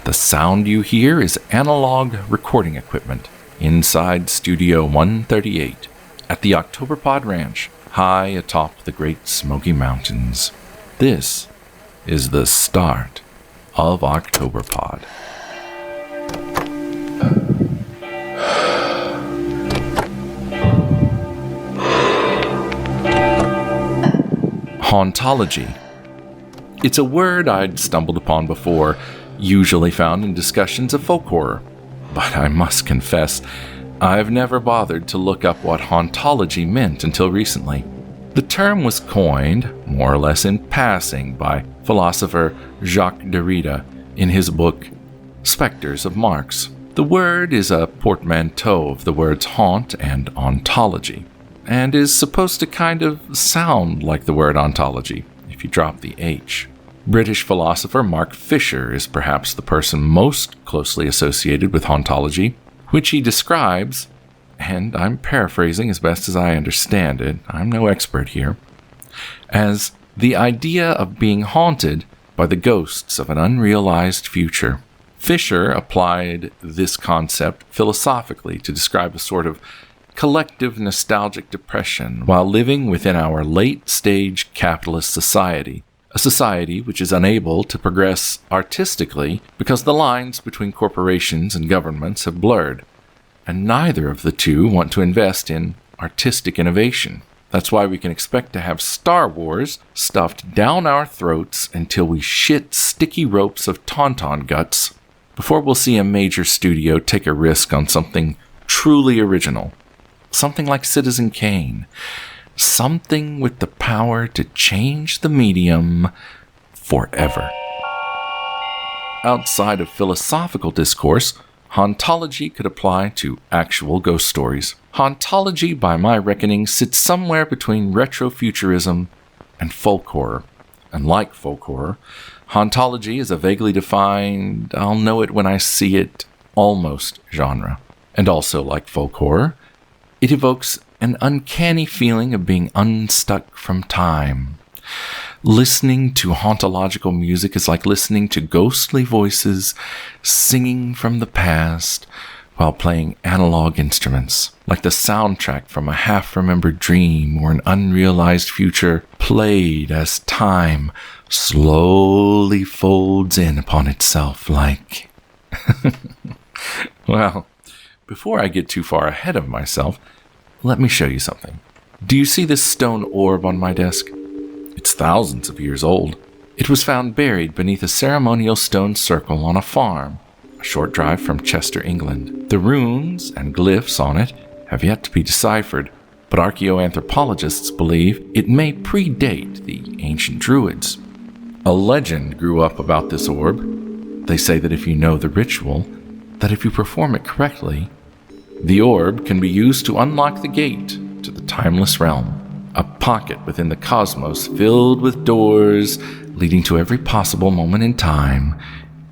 The sound you hear is analog recording equipment inside Studio 138 at the Octoberpod Ranch, high atop the Great Smoky Mountains. This is the start of Octoberpod. Hauntology. It's a word I'd stumbled upon before, usually found in discussions of folk horror. But I must confess, I've never bothered to look up what hauntology meant until recently. The term was coined, more or less in passing, by philosopher Jacques Derrida in his book Spectres of Marx. The word is a portmanteau of the words haunt and ontology, and is supposed to kind of sound like the word ontology, if you drop the H. British philosopher Mark Fisher is perhaps the person most closely associated with hauntology, which he describes, and I'm paraphrasing as best as I understand it, I'm no expert here, as the idea of being haunted by the ghosts of an unrealized future. Fisher applied this concept philosophically to describe a sort of collective nostalgic depression while living within our late-stage capitalist society, a society which is unable to progress artistically because the lines between corporations and governments have blurred, and neither of the two want to invest in artistic innovation. That's why we can expect to have Star Wars stuffed down our throats until we shit sticky ropes of tauntaun guts before we'll see a major studio take a risk on something truly original. Something like Citizen Kane. Something with the power to change the medium forever. Outside of philosophical discourse, hauntology could apply to actual ghost stories. Hauntology, by my reckoning, sits somewhere between retrofuturism and folk horror. And like folk horror, hauntology is a vaguely defined, I'll know it when I see it, almost genre. And also like folk horror, it evokes an uncanny feeling of being unstuck from time. Listening to hauntological music is like listening to ghostly voices singing from the past while playing analog instruments, like the soundtrack from a half-remembered dream or an unrealized future played as time slowly folds in upon itself like... Well, before I get too far ahead of myself, let me show you something. Do you see this stone orb on my desk? It's thousands of years old. It was found buried beneath a ceremonial stone circle on a farm, a short drive from Chester, England. The runes and glyphs on it have yet to be deciphered, but archaeoanthropologists believe it may predate the ancient Druids. A legend grew up about this orb. They say that if you know the ritual, that if you perform it correctly, the orb can be used to unlock the gate to the timeless realm, a pocket within the cosmos filled with doors leading to every possible moment in time,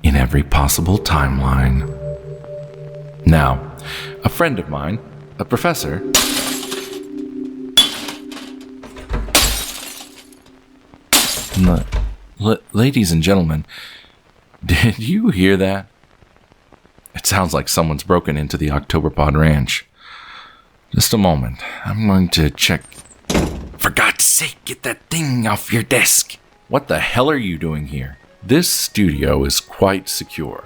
in every possible timeline. Now, a friend of mine, a professor, ladies and gentlemen, did you hear that? It sounds like someone's broken into the Octoberpod Ranch. Just a moment. I'm going to check. For God's sake, get that thing off your desk. What the hell are you doing here? This studio is quite secure.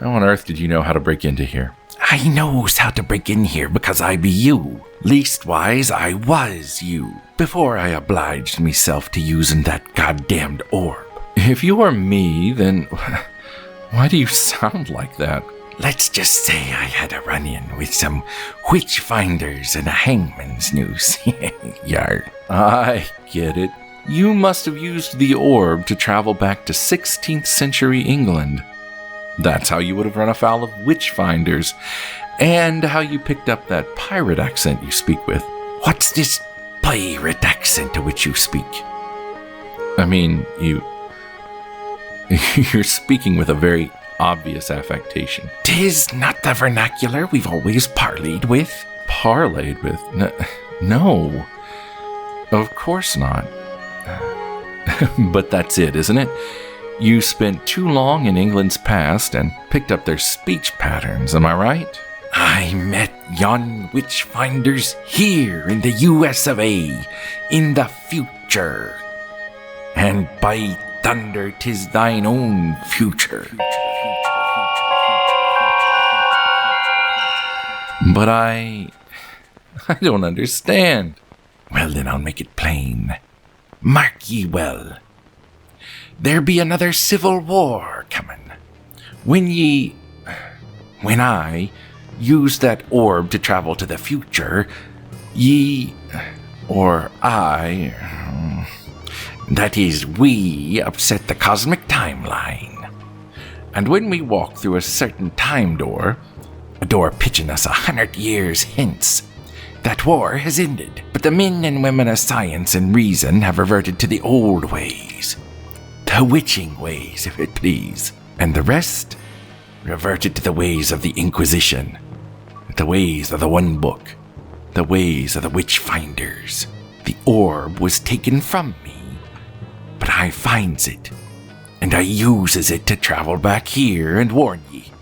How on earth did you know how to break into here? I knows how to break in here because I be you. Leastwise, I was you, before I obliged myself to using that goddamned orb. If you are me, then why do you sound like that? Let's just say I had a run-in with some witch finders and a hangman's noose. Yar. I get it. You must have used the orb to travel back to 16th century England. That's how you would have run afoul of witch finders, and how you picked up that pirate accent you speak with. What's this pirate accent to which you speak? I mean, you're speaking with a very obvious affectation. 'Tis not the vernacular we've always parleyed with. Parlayed with? No. Of course not. But that's it, isn't it? You spent too long in England's past and picked up their speech patterns, am I right? I met yon witchfinders here in the US of A, in the future. And by thunder, 'tis thine own future. But I don't understand. Well, then I'll make it plain. Mark ye well. There be another civil war coming. When I use that orb to travel to the future, ye, or I, that is, we upset the cosmic timeline. And when we walk through a certain time door, a door pitching us 100 years hence, that war has ended. But the men and women of science and reason have reverted to the old ways. The witching ways, if it please. And the rest reverted to the ways of the Inquisition, the ways of the One Book, the ways of the witch-finders. The orb was taken from me, but I finds it, and I uses it to travel back here and warn ye.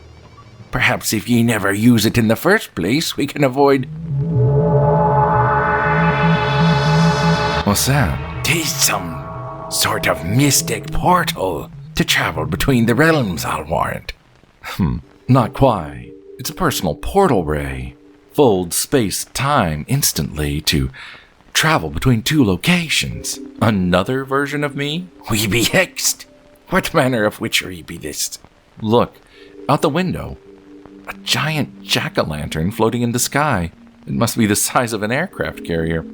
Perhaps if ye never use it in the first place, we can avoid... What's that? 'Tis some sort of mystic portal to travel between the realms, I'll warrant. Not quite. It's a personal portal ray. Folds space-time instantly to travel between two locations. Another version of me? We be hexed. What manner of witchery be this? Look, out the window. A giant jack-o'-lantern floating in the sky. It must be the size of an aircraft carrier.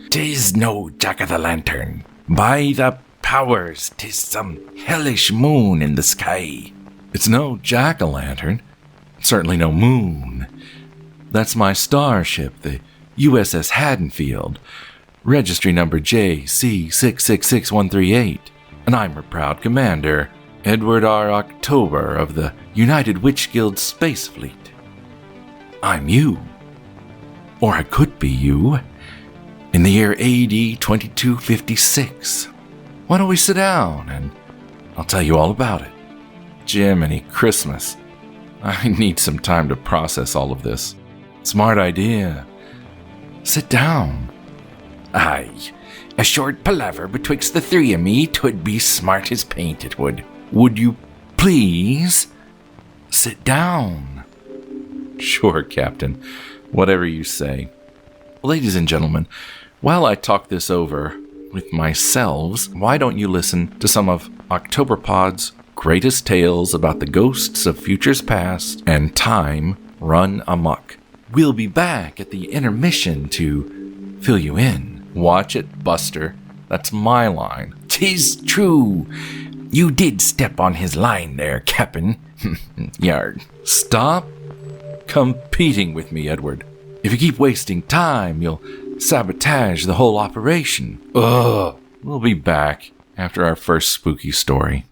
'Tis no jack-o'-the-lantern. By the powers, 'tis some hellish moon in the sky. It's no jack-o'-lantern. Certainly no moon. That's my starship, the USS Haddonfield. Registry number JC666138. And I'm her proud commander, Edward R. October of the United Witch Guild Space Fleet. I'm you. Or I could be you. In the year AD 2256. Why don't we sit down and I'll tell you all about it. Jiminy Christmas. I need some time to process all of this. Smart idea. Sit down. Aye, a short palaver betwixt the three of me, 'twould be smart as paint, it would. Would you please sit down? Sure, Captain. Whatever you say. Ladies and gentlemen, while I talk this over with myself, why don't you listen to some of Octoberpod's greatest tales about the ghosts of futures past and time run amok. We'll be back at the intermission to fill you in. Watch it, Buster. That's my line. 'Tis true. You did step on his line there, Cap'n. Yard. Stop competing with me, Edward. If you keep wasting time, you'll sabotage the whole operation. Ugh. We'll be back after our first spooky story.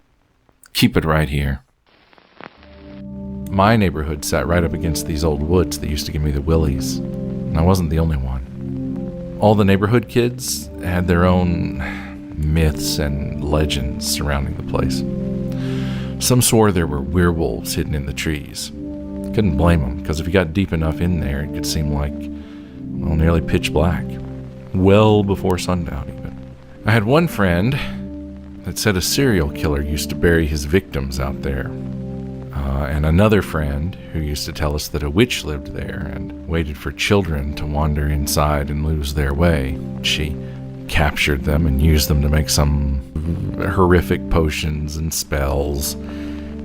Keep it right here. My neighborhood sat right up against these old woods that used to give me the willies, and I wasn't the only one. All the neighborhood kids had their own myths and legends surrounding the place. Some swore there were werewolves hidden in the trees. Couldn't blame them, because if you got deep enough in there, it could seem like, well, nearly pitch black. Well before sundown, even. I had one friend that said a serial killer used to bury his victims out there. And another friend who used to tell us that a witch lived there and waited for children to wander inside and lose their way. She captured them and used them to make some horrific potions and spells.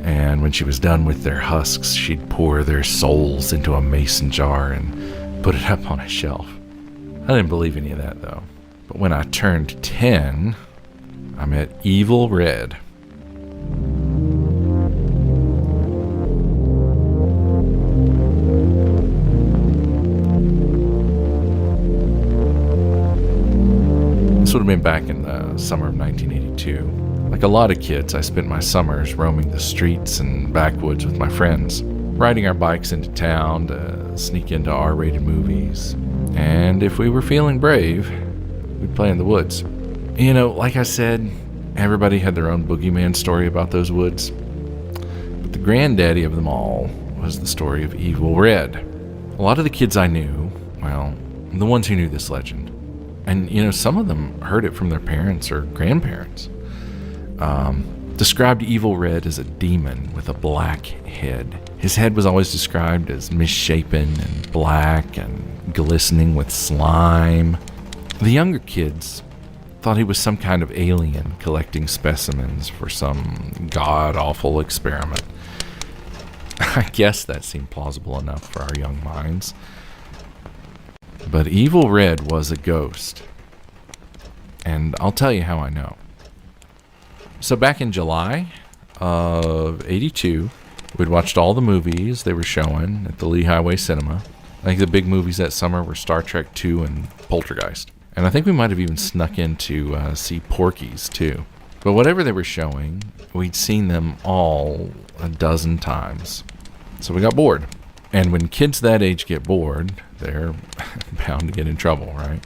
And when she was done with their husks, she'd pour their souls into a mason jar and put it up on a shelf. I didn't believe any of that, though. But when I turned 10, I met Evil Red. This would have been back in the summer of 1982. Like a lot of kids, I spent my summers roaming the streets and backwoods with my friends, riding our bikes into town to sneak into R-rated movies. And if we were feeling brave, we'd play in the woods. You know, like I said, Everybody had their own boogeyman story about those woods. But the granddaddy of them all was the story of Evil Red. A lot of the kids I knew, well, the ones who knew this legend, and some of them heard it from their parents or grandparents, described Evil Red as a demon with a black head. His head was always described as misshapen and black and glistening with slime. The younger kids thought he was some kind of alien collecting specimens for some god-awful experiment. I guess that seemed plausible enough for our young minds. But Evil Red was a ghost. And I'll tell you how I know. So back in July of '82, we'd watched all the movies they were showing at the Lee Highway Cinema. I think the big movies that summer were Star Trek II and Poltergeist. And I think we might have even snuck in to see Porky's too. But whatever they were showing, we'd seen them all a dozen times. So we got bored. And when kids that age get bored, they're bound to get in trouble, right?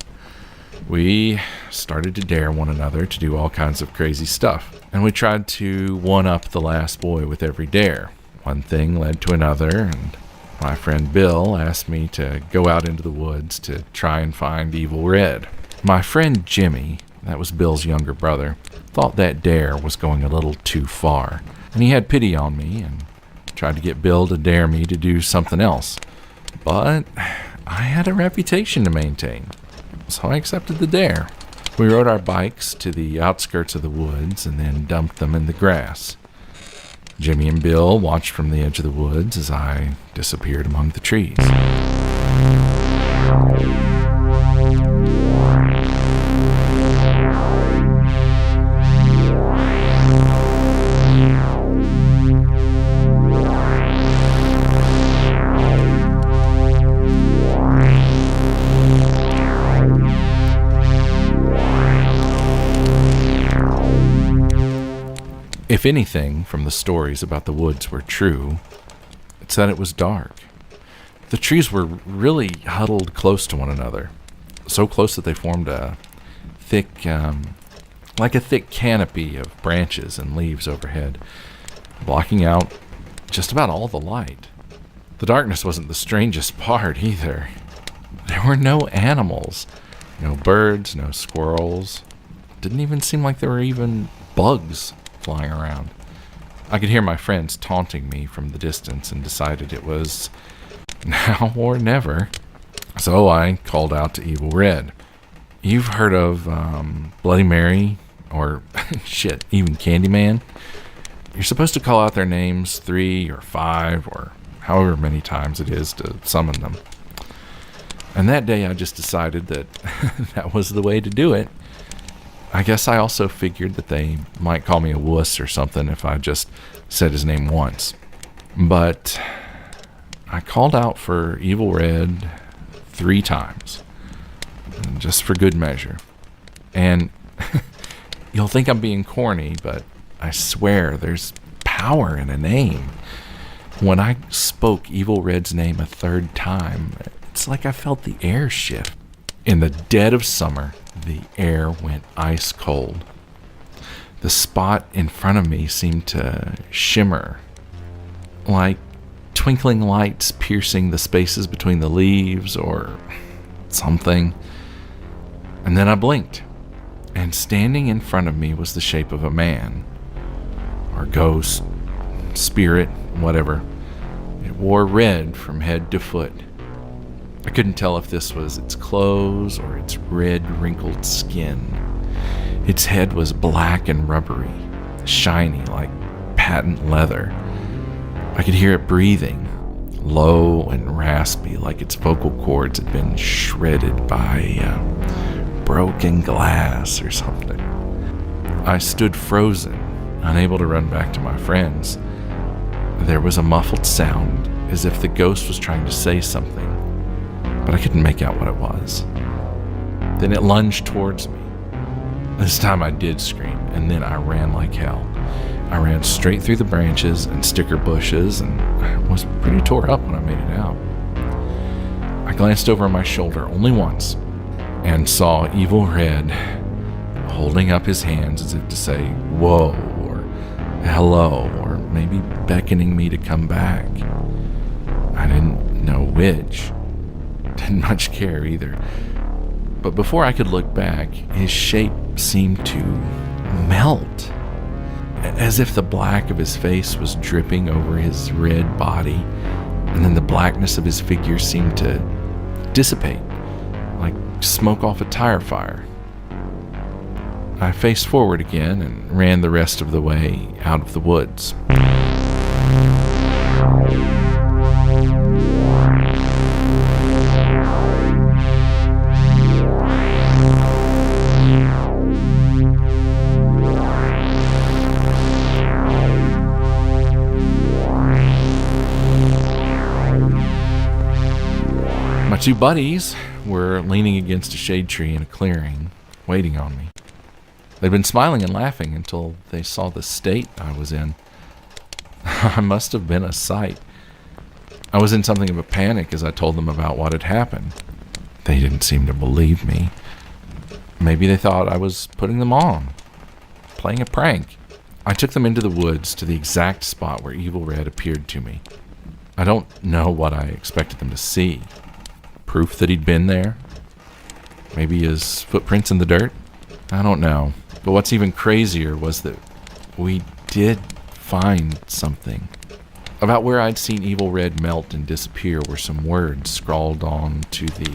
We started to dare one another to do all kinds of crazy stuff. And we tried to one-up the last boy with every dare. One thing led to another, and my friend Bill asked me to go out into the woods to try and find Evil Red. My friend Jimmy, that was Bill's younger brother, thought that dare was going a little too far, and he had pity on me and tried to get Bill to dare me to do something else. But I had a reputation to maintain, so I accepted the dare. We rode our bikes to the outskirts of the woods and then dumped them in the grass. Jimmy and Bill watched from the edge of the woods as I disappeared among the trees. If anything from the stories about the woods were true, it's that it was dark. The trees were really huddled close to one another, so close that they formed a thick, like a thick canopy of branches and leaves overhead, blocking out just about all the light. The darkness wasn't the strangest part either. There were no animals, no birds, no squirrels. Didn't even seem like there were even bugs flying around. I could hear my friends taunting me from the distance and decided it was now or never. So I called out to Evil Red. You've heard of Bloody Mary or shit, even Candyman? You're supposed to call out their names 3 or 5 or however many times it is to summon them. And that day I just decided that that was the way to do it. I guess I also figured that they might call me a wuss or something if I just said his name once. But I called out for Evil Red 3 times, just for good measure. And you'll think I'm being corny, but I swear there's power in a name. When I spoke Evil Red's name a 3rd time, it's like I felt the air shift. In the dead of summer, the air went ice cold. The spot in front of me seemed to shimmer, like twinkling lights piercing the spaces between the leaves or something. And then I blinked, and standing in front of me was the shape of a man, or ghost, spirit, whatever. It wore red from head to foot. I couldn't tell if this was its clothes or its red, wrinkled skin. Its head was black and rubbery, shiny like patent leather. I could hear it breathing, low and raspy, like its vocal cords had been shredded by broken glass or something. I stood frozen, unable to run back to my friends. There was a muffled sound, as if the ghost was trying to say something, but I couldn't make out what it was. Then it lunged towards me. This time I did scream, and then I ran like hell. I ran straight through the branches and sticker bushes, and I was pretty tore up when I made it out. I glanced over my shoulder only once, and saw Evil Red holding up his hands as if to say, "Whoa," or "hello," or maybe beckoning me to come back. I didn't know which. Didn't much care either. But before I could look back, his shape seemed to melt, as if the black of his face was dripping over his red body, and then the blackness of his figure seemed to dissipate, like smoke off a tire fire. I faced forward again and ran the rest of the way out of the woods. My two buddies were leaning against a shade tree in a clearing, waiting on me. They'd been smiling and laughing until they saw the state I was in. I must have been a sight. I was in something of a panic as I told them about what had happened. They didn't seem to believe me. Maybe they thought I was putting them on, playing a prank. I took them into the woods to the exact spot where Evil Red appeared to me. I don't know what I expected them to see. Proof that he'd been there? Maybe his footprints in the dirt? I don't know. But what's even crazier was that we did find something. About where I'd seen Evil Red melt and disappear were some words scrawled on to the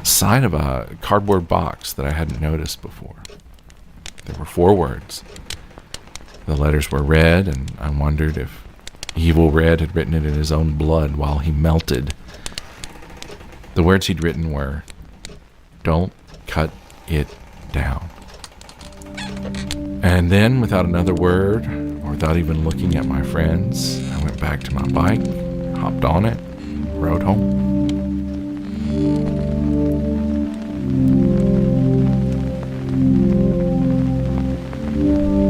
side of a cardboard box that I hadn't noticed before. There were 4 words. The letters were red, and I wondered if Evil Red had written it in his own blood while he melted. The words he'd written were, "Don't cut it down." And then, without another word, or without even looking at my friends, I went back to my bike, hopped on it, rode home.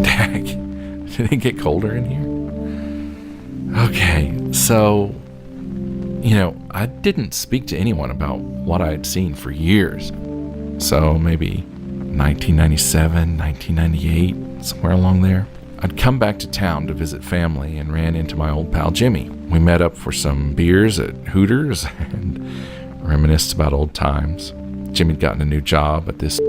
Dag, did it get colder in here? Okay, so I didn't speak to anyone about what I had seen for years. So maybe 1997, 1998, somewhere along there. I'd come back to town to visit family and ran into my old pal Jimmy. We met up for some beers at Hooters and reminisced about old times. Jimmy'd gotten a new job at this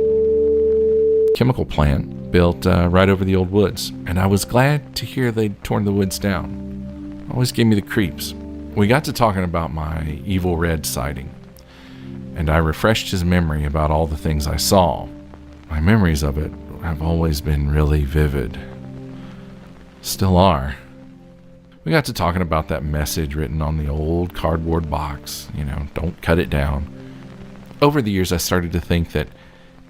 chemical plant built right over the old woods, and I was glad to hear they'd torn the woods down. Always gave me the creeps. We got to talking about my Evil Red sighting, and I refreshed his memory about all the things I saw. My memories of it have always been really vivid. Still are. We got to talking about that message written on the old cardboard box, don't cut it down. Over the years, I started to think that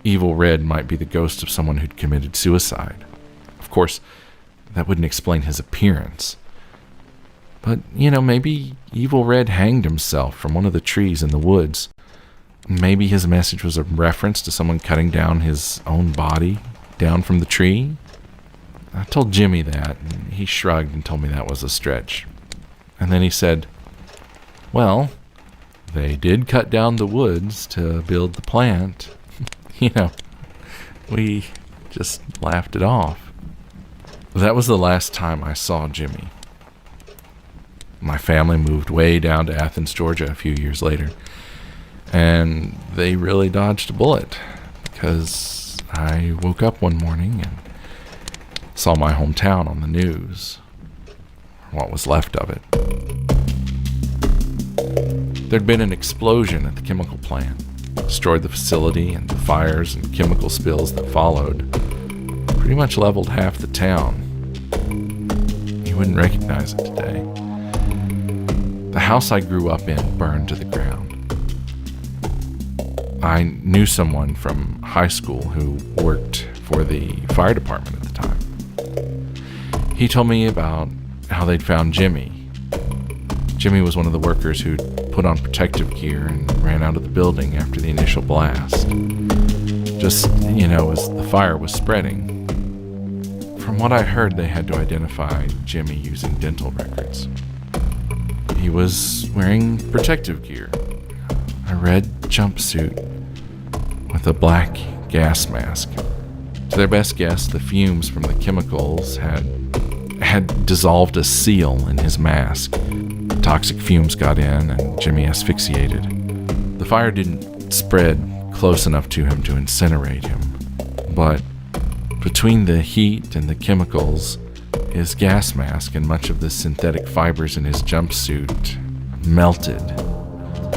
Evil Red might be the ghost of someone who'd committed suicide. Of course, that wouldn't explain his appearance. But, maybe Evil Red hanged himself from one of the trees in the woods. Maybe his message was a reference to someone cutting down his own body down from the tree. I told Jimmy that, and he shrugged and told me that was a stretch. And then he said, "Well, they did cut down the woods to build the plant." We just laughed it off. That was the last time I saw Jimmy. My family moved way down to Athens, Georgia a few years later, and they really dodged a bullet, because I woke up one morning and saw my hometown on the news, or what was left of it. There'd been an explosion at the chemical plant, destroyed the facility, and the fires and chemical spills that followed pretty much leveled half the town. You wouldn't recognize it today. The house I grew up in burned to the ground. I knew someone from high school who worked for the fire department at the time. He told me about how they'd found Jimmy. Jimmy was one of the workers who'd put on protective gear and ran out of the building after the initial blast. Just, as the fire was spreading. From what I heard, they had to identify Jimmy using dental records. He was wearing protective gear, a red jumpsuit with a black gas mask. To their best guess, the fumes from the chemicals had dissolved a seal in his mask. Toxic fumes got in, and Jimmy asphyxiated. The fire didn't spread close enough to him to incinerate him, but between the heat and the chemicals, his gas mask and much of the synthetic fibers in his jumpsuit melted,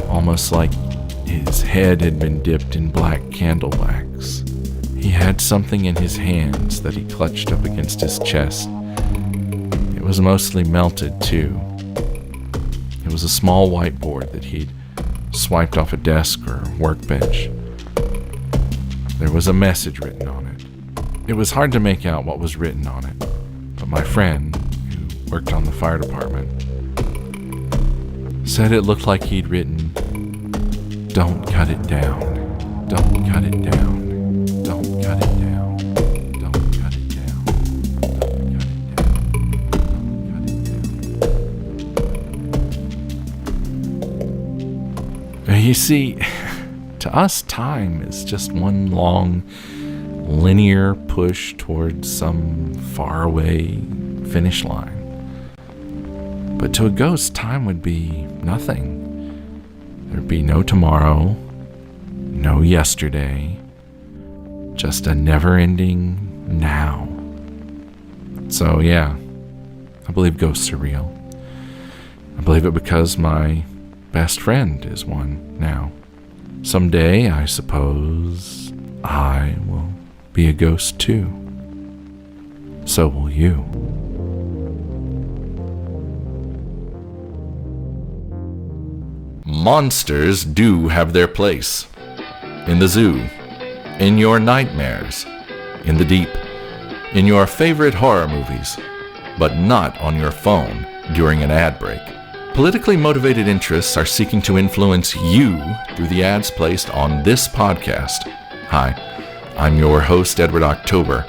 almost like his head had been dipped in black candle wax. He had something in his hands that he clutched up against his chest. It was mostly melted, too. It was a small whiteboard that he'd swiped off a desk or workbench. There was a message written on it. It was hard to make out what was written on it, but my friend, who worked on the fire department, said it looked like he'd written, "Don't cut it down. Don't cut it down. Don't cut it down. Don't cut it down. Don't cut it down. Don't cut it down." You see, to us, time is just one long, linear push towards some faraway finish line. But to a ghost, time would be nothing. There'd be no tomorrow, no yesterday, just a never-ending now. So yeah, I believe ghosts are real. I believe it because my best friend is one now. Someday, I suppose, I will be a ghost too. So will you. Monsters do have their place. In the zoo, in your nightmares, in the deep, in your favorite horror movies, but not on your phone during an ad break. Politically motivated interests are seeking to influence you through the ads placed on this podcast. Hi, I'm your host, Edward October,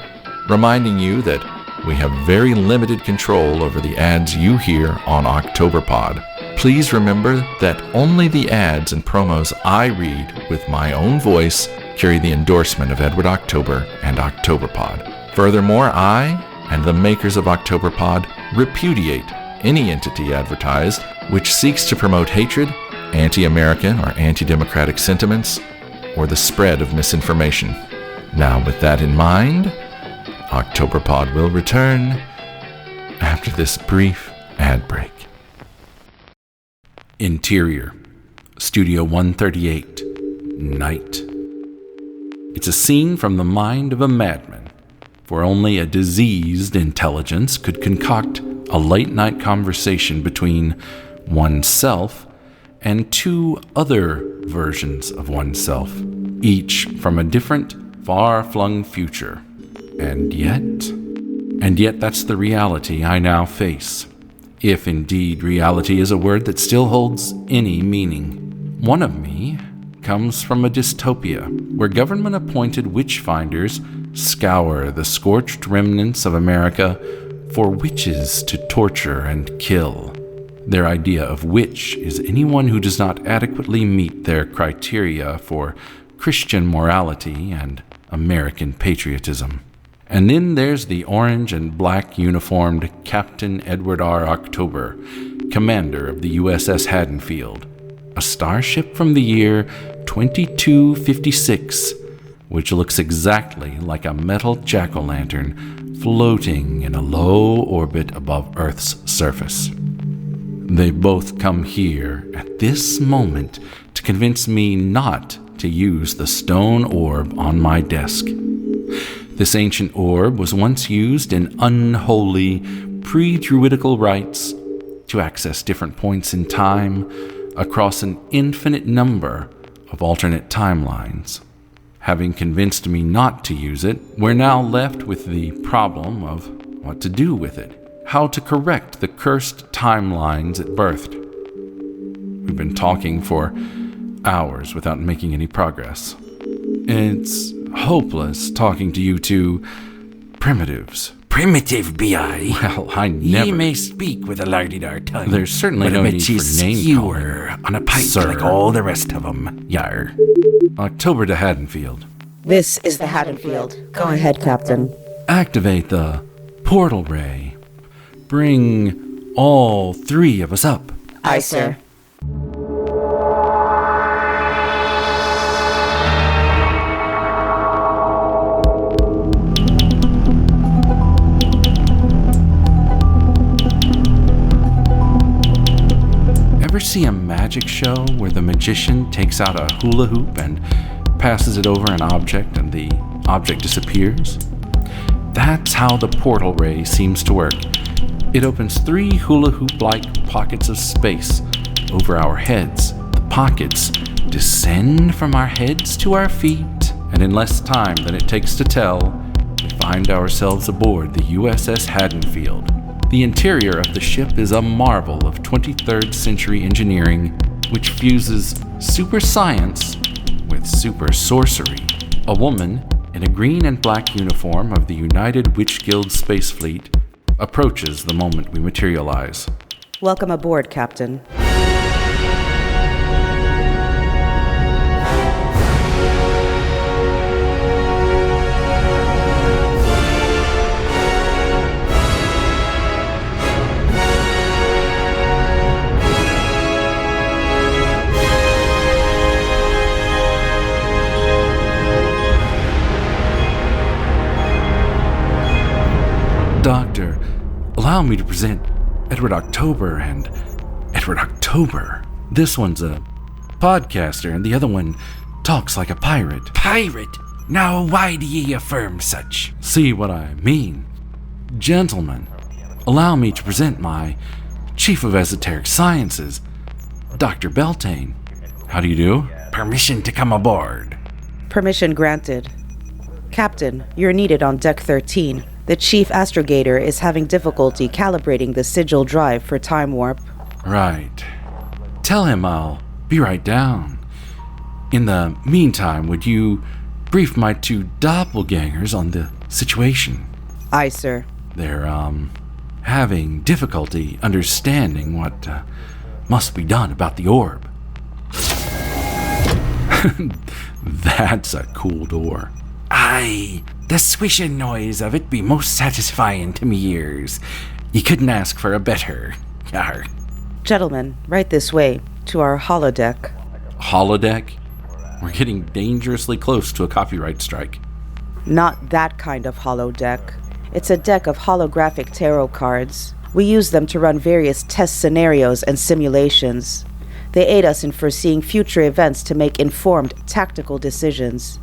reminding you that we have very limited control over the ads you hear on Octoberpod. Please remember that only the ads and promos I read with my own voice carry the endorsement of Edward October and Octoberpod. Furthermore, I and the makers of Octoberpod repudiate any entity advertised which seeks to promote hatred, anti-American or anti-democratic sentiments, or the spread of misinformation. Now, with that in mind, Octoberpod will return after this brief ad break. Interior, Studio 138, Night. It's a scene from the mind of a madman, for only a diseased intelligence could concoct a late-night conversation between oneself and two other versions of oneself, each from a different, far-flung future. And yet that's the reality I now face, if indeed reality is a word that still holds any meaning. One of me comes from a dystopia where government-appointed witch-finders scour the scorched remnants of America for witches to torture and kill. Their idea of witch is anyone who does not adequately meet their criteria for Christian morality and American patriotism. And then there's the orange and black uniformed Captain Edward R. October, commander of the USS Haddonfield, a starship from the year 2256, which looks exactly like a metal jack-o'-lantern floating in a low orbit above Earth's surface. They both come here at this moment to convince me not to use the stone orb on my desk. This ancient orb was once used in unholy, pre-druidical rites to access different points in time across an infinite number of alternate timelines. Having convinced me not to use it, we're now left with the problem of what to do with it, how to correct the cursed timelines it birthed. We've been talking for hours without making any progress. It's hopeless talking to you two primitives. Primitive, be I. Well, I never... Ye may speak with a lardidar tongue. There's certainly no need for name skewer on a pike sir. like all the rest of 'em. Yar. October to Haddonfield. This is the Haddonfield. Go ahead, Captain. Activate the portal ray. Bring all 3 of us up. Aye, sir. Ever see a magic show where the magician takes out a hula hoop and passes it over an object and the object disappears? That's how the portal ray seems to work. It opens 3 hula hoop-like pockets of space over our heads. The pockets descend from our heads to our feet, and in less time than it takes to tell, we find ourselves aboard the USS Haddonfield. The interior of the ship is a marvel of 23rd century engineering, which fuses super science with super sorcery. A woman in a green and black uniform of the United Witch Guild Space Fleet approaches the moment we materialize. Welcome aboard, Captain. Doctor, allow me to present Edward October and Edward October. This one's a podcaster and the other one talks like a pirate. Pirate? Now why do ye affirm such? See what I mean? Gentlemen, allow me to present my Chief of Esoteric Sciences, Dr. Beltane. How do you do? Permission to come aboard. Permission granted. Captain, you're needed on Deck 13. The Chief Astrogator is having difficulty calibrating the sigil drive for time warp. Right. Tell him I'll be right down. In the meantime, would you brief my 2 doppelgangers on the situation? Aye, sir. They're, having difficulty understanding what must be done about the orb. That's a cool door. Aye, the swishing noise of it be most satisfying to me ears. Ye couldn't ask for a better. Yar. Gentlemen, right this way, to our holodeck. Holodeck? We're getting dangerously close to a copyright strike. Not that kind of holodeck. It's a deck of holographic tarot cards. We use them to run various test scenarios and simulations. They aid us in foreseeing future events to make informed, tactical decisions.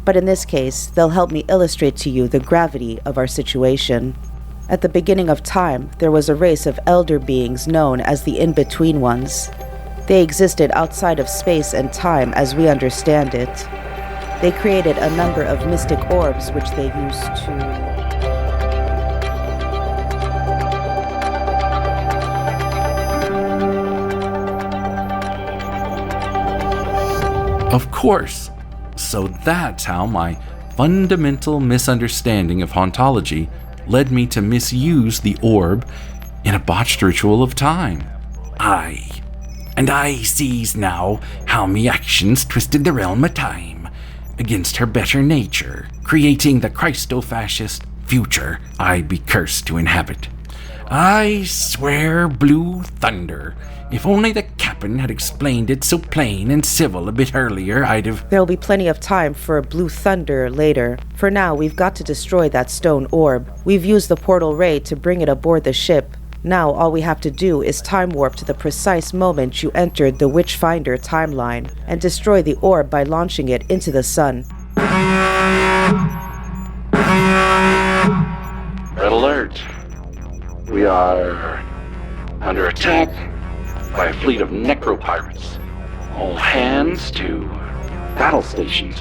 But in this case, they'll help me illustrate to you the gravity of our situation. At the beginning of time, there was a race of elder beings known as the In-Between Ones. They existed outside of space and time as we understand it. They created a number of mystic orbs which they used to... Of course. So that's how my fundamental misunderstanding of hauntology led me to misuse the orb in a botched ritual of time. Aye, and I sees now how me actions twisted the realm of time against her better nature, creating the Christo-fascist future I be cursed to inhabit. I swear blue thunder, if only the captain had explained it so plain and civil a bit earlier, I'd have... There'll be plenty of time for blue thunder later. For now, we've got to destroy that stone orb. We've used the portal ray to bring it aboard the ship. Now all we have to do is time warp to the precise moment you entered the Witchfinder timeline and destroy the orb by launching it into the sun. Red alert. We are under attack by a fleet of necropirates. All hands to battle stations.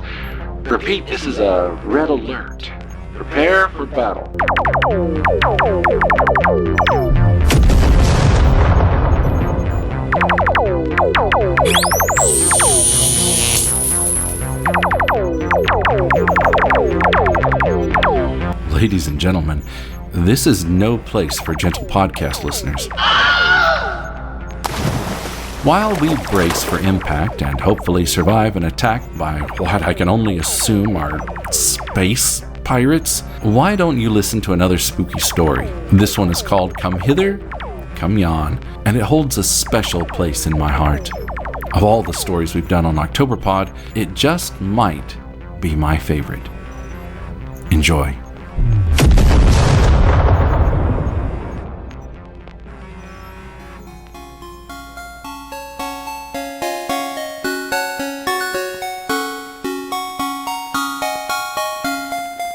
Repeat, this is a red alert. Prepare for battle. Ladies and gentlemen, this is no place for gentle podcast listeners. While we brace for impact and hopefully survive an attack by what I can only assume are space pirates, why don't you listen to another spooky story? This one is called Come Hither, Come Yon, and it holds a special place in my heart. Of all the stories we've done on Octoberpod, it just might be my favorite. Enjoy.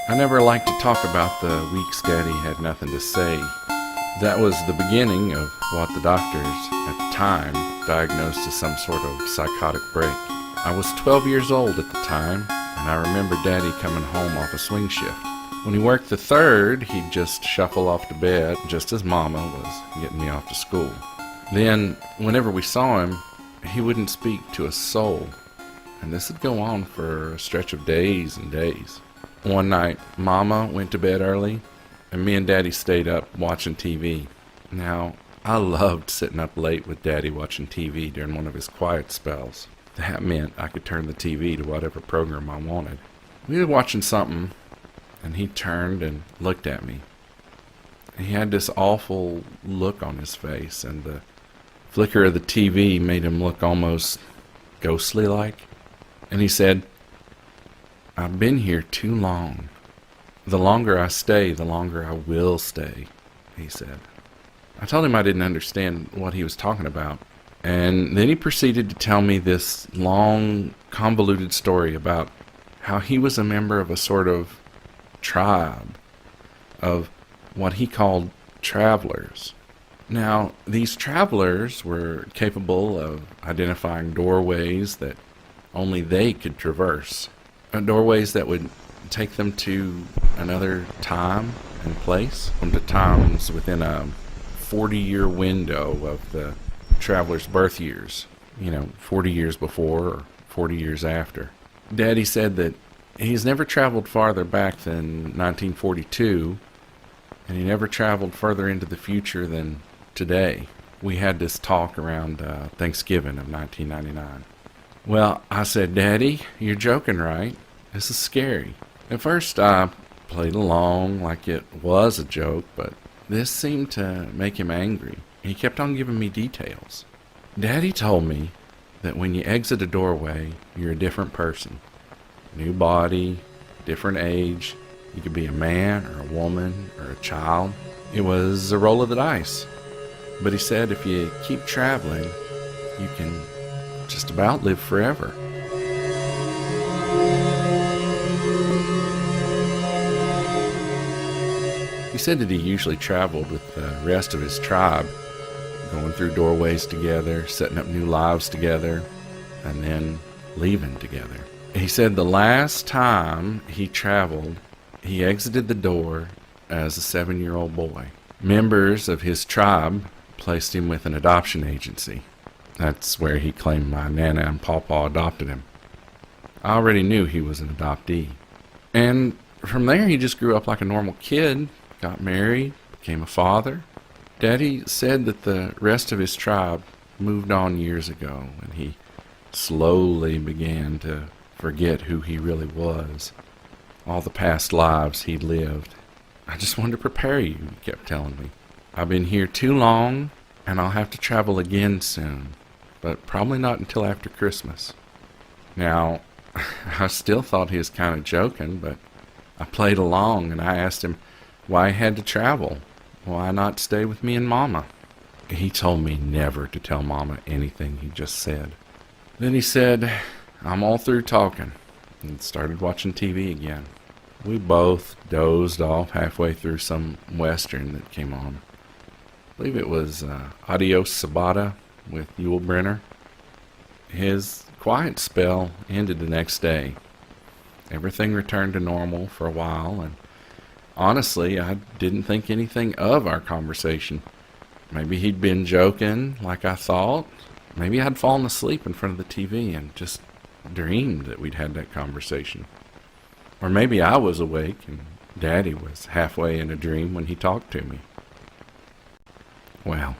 I never liked to talk about the weeks Daddy had nothing to say. That was the beginning of what the doctors at the time diagnosed as some sort of psychotic break. I was 12 years old at the time, and I remember Daddy coming home off a swing shift. When he worked the third, he'd just shuffle off to bed just as Mama was getting me off to school. Then, whenever we saw him, he wouldn't speak to a soul, and this would go on for a stretch of days and days. One night, Mama went to bed early, and me and Daddy stayed up watching TV. Now, I loved sitting up late with Daddy watching TV during one of his quiet spells. That meant I could turn the TV to whatever program I wanted. We were watching something, and he turned and looked at me. He had this awful look on his face, and the flicker of the TV made him look almost ghostly-like. And he said, "I've been here too long. The longer I stay, the longer I will stay," he said. I told him I didn't understand what he was talking about, and then he proceeded to tell me this long, convoluted story about how he was a member of a sort of tribe of what he called travelers. Now, these travelers were capable of identifying doorways that only they could traverse. Doorways that would take them to another time and place, to times within a 40-year window of the traveler's birth years. 40 years before or 40 years after. Daddy said that he's never traveled farther back than 1942, and he never traveled further into the future than today. We had this talk around Thanksgiving of 1999. Well, I said, "Daddy, you're joking, right? This is scary." At first, I played along like it was a joke, but this seemed to make him angry. He kept on giving me details. Daddy told me that when you exit a doorway, you're a different person. New body, different age. You could be a man or a woman or a child. It was a roll of the dice. But he said if you keep traveling, you can just about live forever. He said that he usually traveled with the rest of his tribe, going through doorways together, setting up new lives together, and then leaving together. He said the last time he traveled, he exited the door as a 7-year-old boy. Members of his tribe placed him with an adoption agency. That's where he claimed my Nana and Pawpaw adopted him. I already knew he was an adoptee. And from there, he just grew up like a normal kid, got married, became a father. Daddy said that the rest of his tribe moved on years ago, and he slowly began to forget who he really was, all the past lives he'd lived. "I just wanted to prepare you," he kept telling me. "I've been here too long, and I'll have to travel again soon, but probably not until after Christmas." Now, I still thought he was kind of joking, but I played along, and I asked him why he had to travel. Why not stay with me and Mama? He told me never to tell Mama anything he just said. Then he said, "I'm all through talking," and started watching TV again. We both dozed off halfway through some western that came on. I believe it was Adios Sabata with Yul Brynner. His quiet spell ended the next day. Everything returned to normal for a while, and honestly, I didn't think anything of our conversation. Maybe he'd been joking like I thought. Maybe I'd fallen asleep in front of the TV and just dreamed that we'd had that conversation. Or maybe I was awake and Daddy was halfway in a dream when he talked to me. Well,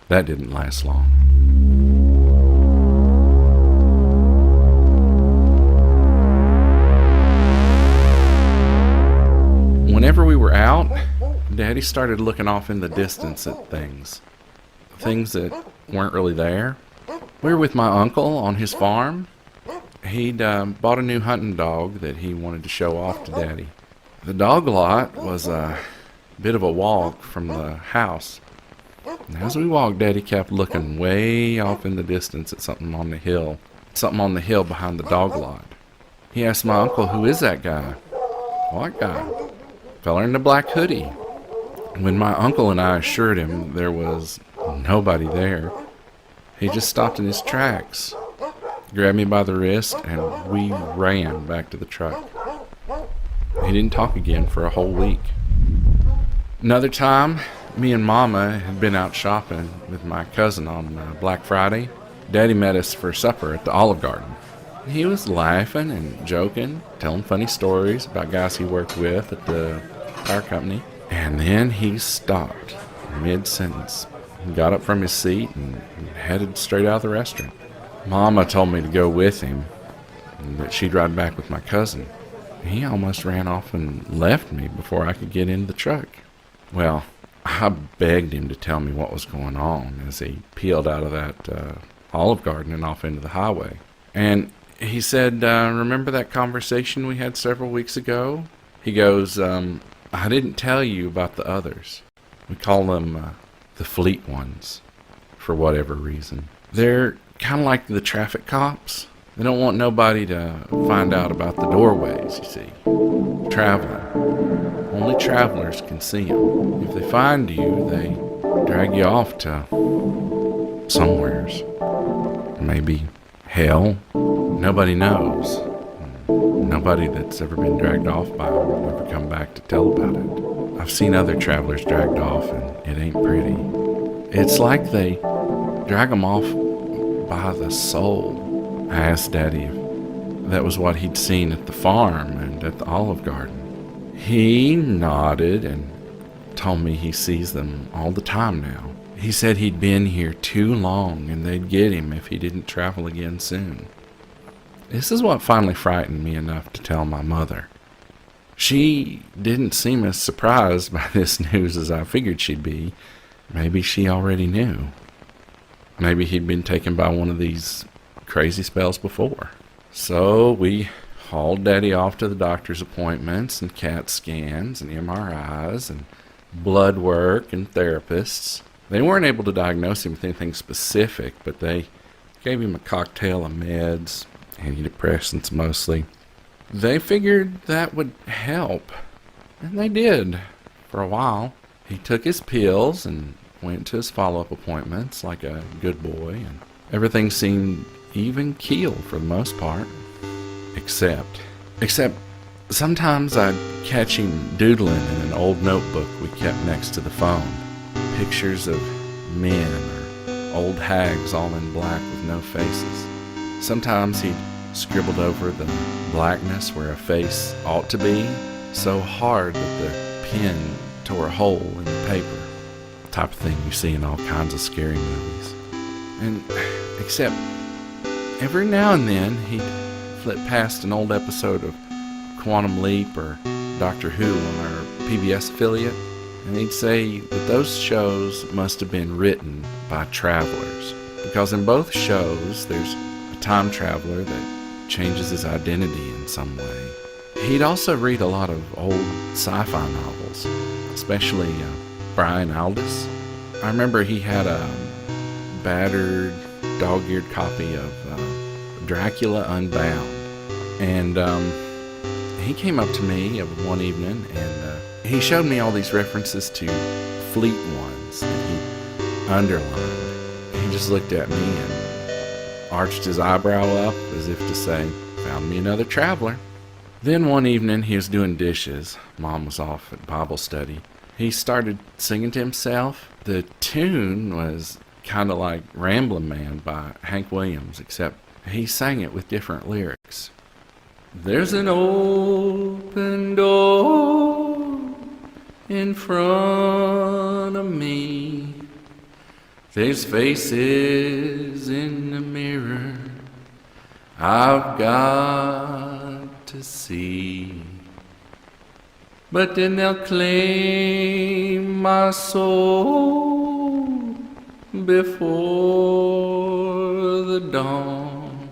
that didn't last long. were out, Daddy started looking off in the distance at things that weren't really there. We were with my uncle on his farm. He'd bought a new hunting dog that he wanted to show off to Daddy. The dog lot was a bit of a walk from the house. And as we walked, Daddy kept looking way off in the distance at something on the hill behind the dog lot. He asked my uncle, "Who is that guy?" "What guy?" "Feller in the black hoodie." When my uncle and I assured him there was nobody there, he just stopped in his tracks, grabbed me by the wrist, and we ran back to the truck. He didn't talk again for a whole week. Another time, me and Mama had been out shopping with my cousin on Black Friday. Daddy met us for supper at the Olive Garden. He was laughing and joking, telling funny stories about guys he worked with at the tire company. And then he stopped mid-sentence. He got up from his seat and headed straight out of the restaurant. Mama told me to go with him and that she'd ride back with my cousin. He almost ran off and left me before I could get into the truck. Well, I begged him to tell me what was going on as he peeled out of that Olive Garden and off into the highway. And he said, "Remember that conversation we had several weeks ago?" He goes, "I didn't tell you about the others. We call them the fleet ones, for whatever reason. They're kind of like the traffic cops. They don't want nobody to find out about the doorways, you see. Traveling. Only travelers can see them. If they find you, they drag you off to somewheres. Maybe hell. Nobody knows. Nobody that's ever been dragged off by them will ever come back to tell about it. I've seen other travelers dragged off, and it ain't pretty. It's like they drag them off by the soul." I asked Daddy if that was what he'd seen at the farm and at the Olive Garden. He nodded and told me he sees them all the time now. He said he'd been here too long and they'd get him if he didn't travel again soon. This is what finally frightened me enough to tell my mother. She didn't seem as surprised by this news as I figured she'd be. Maybe she already knew. Maybe he'd been taken by one of these crazy spells before. So we hauled Daddy off to the doctor's appointments and CAT scans and MRIs and blood work and therapists. They weren't able to diagnose him with anything specific, but they gave him a cocktail of meds, antidepressants mostly. They figured that would help, and they did for a while. He took his pills and went to his follow-up appointments like a good boy, and everything seemed even keel for the most part. Except sometimes I'd catch him doodling in an old notebook we kept next to the phone. Pictures of men or old hags all in black with no faces. Sometimes he'd scribbled over the blackness where a face ought to be so hard that the pen tore a hole in the paper. The type of thing you see in all kinds of scary movies. And except every now and then he'd flip past an old episode of Quantum Leap or Doctor Who on our PBS affiliate, and he'd say that those shows must have been written by travelers, because in both shows there's a time traveler that changes his identity in some way. He'd also read a lot of old sci-fi novels, especially Brian Aldiss. I remember he had a battered, dog-eared copy of Dracula Unbound, and he came up to me one evening and he showed me all these references to fleet ones that he underlined. He just looked at me and arched his eyebrow up as if to say, "Found me another traveler." Then one evening he was doing dishes. Mom was off at Bible study. He started singing to himself. The tune was kind of like Ramblin' Man by Hank Williams, except he sang it with different lyrics. There's an open door in front of me. There's faces in the mirror I've got to see. but then they'll claim my soul before the dawn,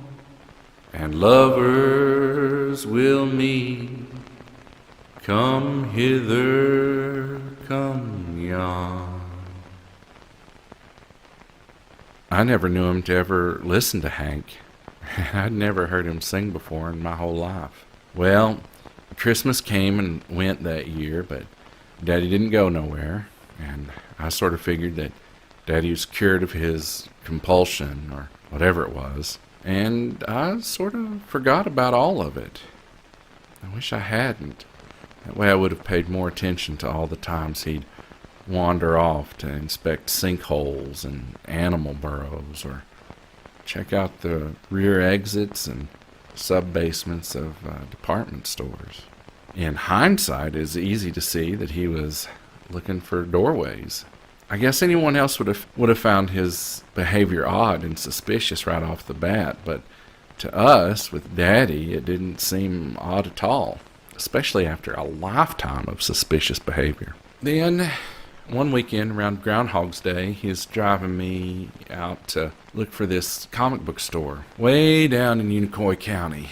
and lovers will meet. Come hither, come yon. I never knew him to ever listen to Hank. I'd never heard him sing before in my whole life. Well, Christmas came and went that year, but Daddy didn't go nowhere, and I sort of figured that Daddy was cured of his compulsion, or whatever it was, and I sort of forgot about all of it. I wish I hadn't. That way I would have paid more attention to all the times he'd wander off to inspect sinkholes and animal burrows, or check out the rear exits and sub-basements of department stores. In hindsight, it's easy to see that he was looking for doorways. I guess anyone else would have found his behavior odd and suspicious right off the bat, but to us, with Daddy, it didn't seem odd at all, especially after a lifetime of suspicious behavior. Then, one weekend around Groundhog's Day, he's driving me out to look for this comic book store way down in Unicoi County.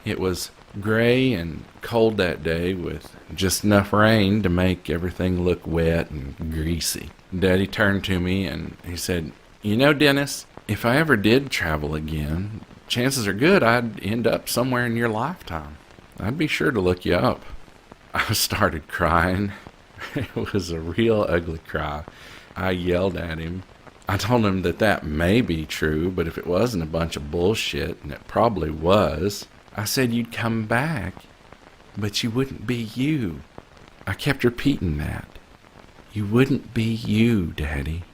It was gray and cold that day with just enough rain to make everything look wet and greasy. Daddy turned to me and he said, "You know, Dennis, if I ever did travel again, chances are good I'd end up somewhere in your lifetime. I'd be sure to look you up." I started crying. It was a real ugly cry. I yelled at him. I told him that may be true, but if it wasn't a bunch of bullshit, and it probably was, I said you'd come back, but you wouldn't be you. I kept repeating that. You wouldn't be you, Daddy.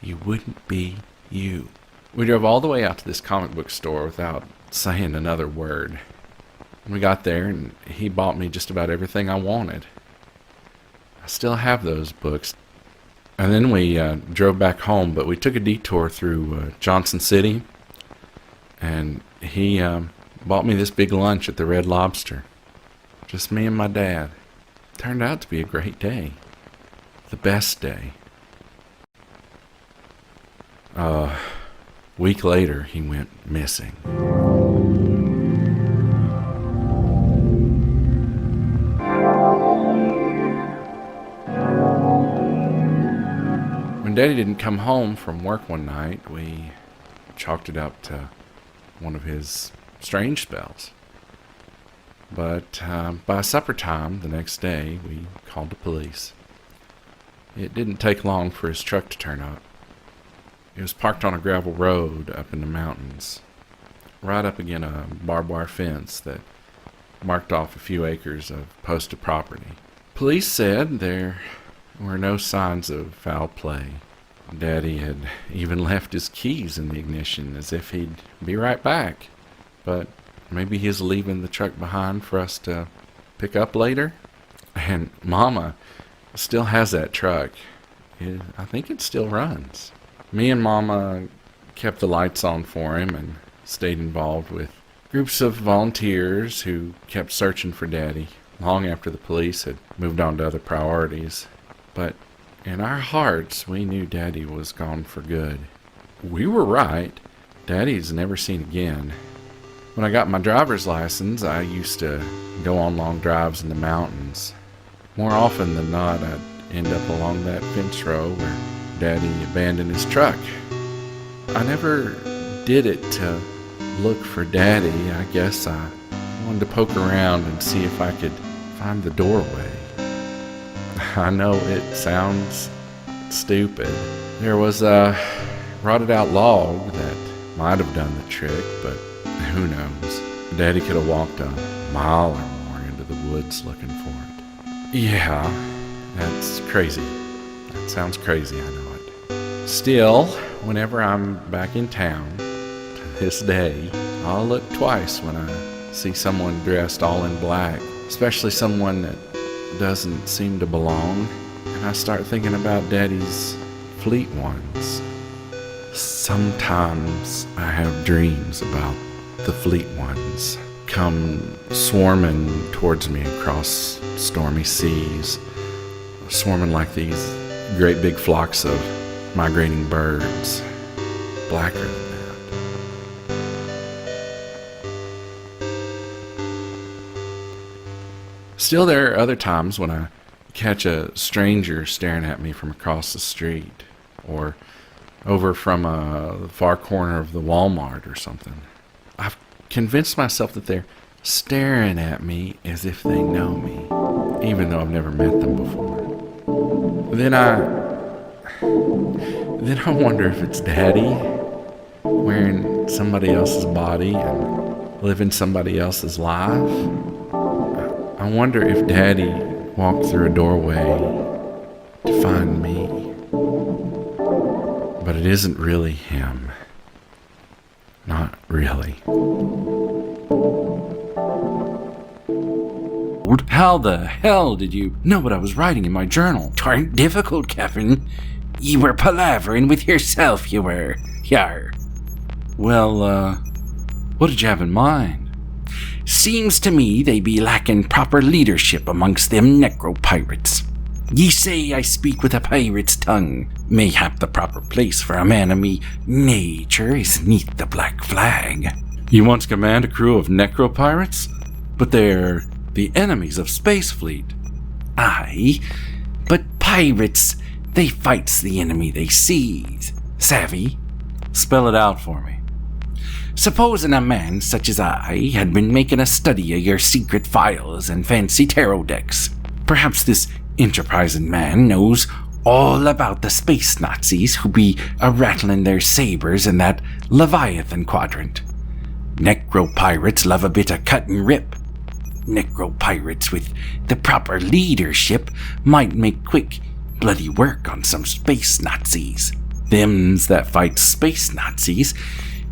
You wouldn't be you. We drove all the way out to this comic book store without saying another word. We got there, and he bought me just about everything I wanted. I still have those books. And then we drove back home, but we took a detour through Johnson City, and he bought me this big lunch at the Red Lobster. Just me and my dad. Turned out to be a great day. The best day. A week later, he went missing. When Daddy didn't come home from work one night, we chalked it up to one of his strange spells. But by supper time the next day, we called the police. It didn't take long for his truck to turn up. It was parked on a gravel road up in the mountains, right up against a barbed wire fence that marked off a few acres of posted property. Police said there were no signs of foul play. Daddy had even left his keys in the ignition as if he'd be right back. But maybe he's leaving the truck behind for us to pick up later. And Mama still has that truck. I think it still runs. Me and Mama kept the lights on for him and stayed involved with groups of volunteers who kept searching for Daddy long after the police had moved on to other priorities. But in our hearts, we knew Daddy was gone for good. We were right. Daddy's never seen again. When I got my driver's license, I used to go on long drives in the mountains. More often than not, I'd end up along that fence row where Daddy abandoned his truck. I never did it to look for Daddy. I guess I wanted to poke around and see if I could find the doorway. I know it sounds stupid. There was a rotted out log that might have done the trick, but who knows? Daddy could have walked a mile or more into the woods looking for it. Yeah, that's crazy. That sounds crazy, I know it. Still, whenever I'm back in town, to this day, I'll look twice when I see someone dressed all in black, especially someone that doesn't seem to belong, and I start thinking about Daddy's fleet ones. Sometimes I have dreams about the fleet ones. come swarming towards me across stormy seas, swarming like these great big flocks of migrating birds, blacker than that. Still, there are other times when I catch a stranger staring at me from across the street, or over from a far corner of the Walmart or something. I've convinced myself that they're staring at me as if they know me, even though I've never met them before. Then I wonder if it's Daddy wearing somebody else's body and living somebody else's life. I wonder if Daddy walked through a doorway to find me. But it isn't really him. Not really. How the hell did you know what I was writing in my journal? 'Twarn't difficult, Captain. You were palavering with yourself, you were. Yar. Well, what did you have in mind? Seems to me they be lacking proper leadership amongst them necro-pirates. Ye say I speak with a pirate's tongue. Mayhap the proper place for a man of me nature is 'neath the black flag. You want to command a crew of necro-pirates? But they're the enemies of Space Fleet. Aye, but pirates, they fights the enemy they sees. Savvy? Spell it out for me. Supposing a man such as I had been making a study of your secret files and fancy tarot decks. Perhaps this enterprising man knows all about the space Nazis who be a-rattling their sabers in that Leviathan quadrant. Necro-pirates love a bit of cut and rip. Necro-pirates with the proper leadership might make quick, bloody work on some space Nazis. Thems that fight space Nazis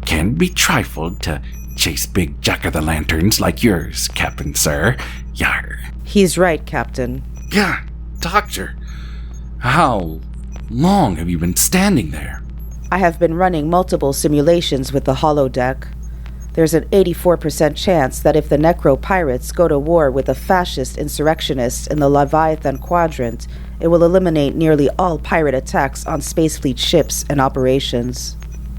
can be trifled to chase big jack-o'-the-lanterns like yours, Captain Sir. Yar. He's right, Captain. Yeah, Doctor. How long have you been standing there? I have been running multiple simulations with the holodeck. There's an 84% chance that if the necro-pirates go to war with the fascist insurrectionists in the Leviathan quadrant, it will eliminate nearly all pirate attacks on Space Fleet ships and operations.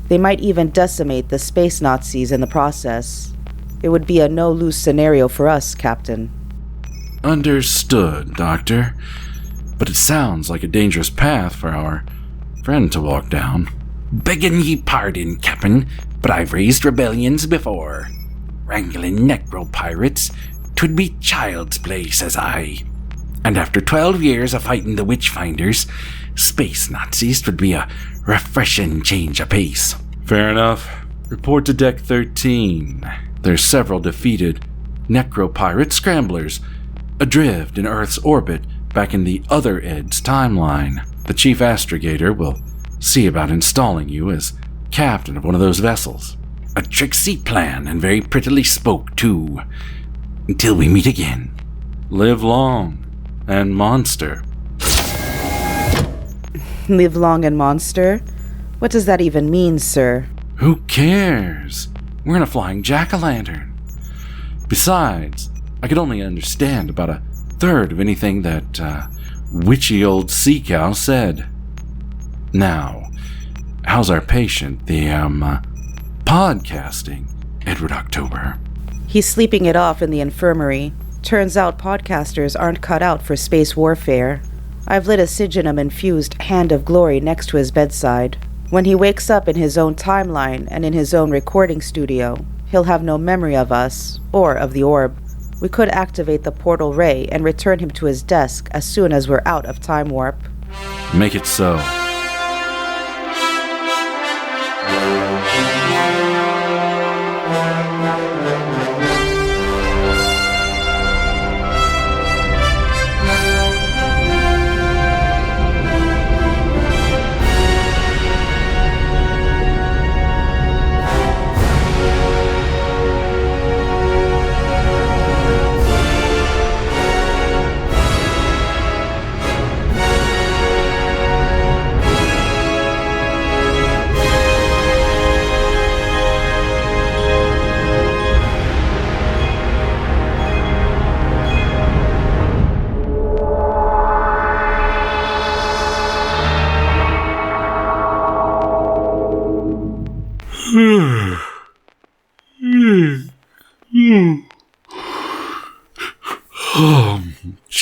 They might even decimate the space Nazis in the process. It would be a no-lose scenario for us, Captain. Understood, Doctor. But it sounds like a dangerous path for our friend to walk down. Begging ye pardon, Captain, but I've raised rebellions before. Wrangling necro-pirates, 'twould be child's play, says I. And after 12 years of fighting the witch-finders, space Nazis 'twould be a refreshing change of pace. Fair enough. Report to Deck 13. There's several defeated necro-pirate scramblers adrift in Earth's orbit back in the other Ed's timeline. The chief astrogator will see about installing you as captain of one of those vessels. A tricksy plan, and very prettily spoke, too. Until we meet again. Live long, and monster. Live long and monster? What does that even mean, sir? Who cares? We're in a flying jack-o'-lantern. Besides, I could only understand about a third of anything that witchy old sea cow said. Now, how's our patient, the podcasting, Edward October? He's sleeping it off in the infirmary. Turns out podcasters aren't cut out for space warfare. I've lit a Sigenum-infused hand of glory next to his bedside. When he wakes up in his own timeline and in his own recording studio, he'll have no memory of us or of the orb. We could activate the portal ray and return him to his desk as soon as we're out of time warp. Make it so.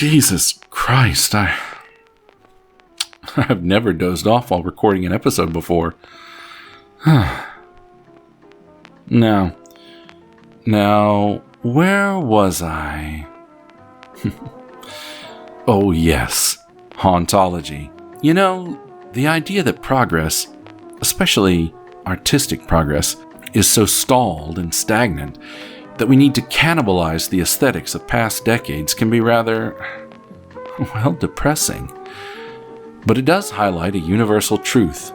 Jesus Christ, I've never dozed off while recording an episode before. Now, where was I? Oh yes, hauntology. You know, the idea that progress, especially artistic progress, is so stalled and stagnant that we need to cannibalize the aesthetics of past decades can be rather, well, depressing. But it does highlight a universal truth,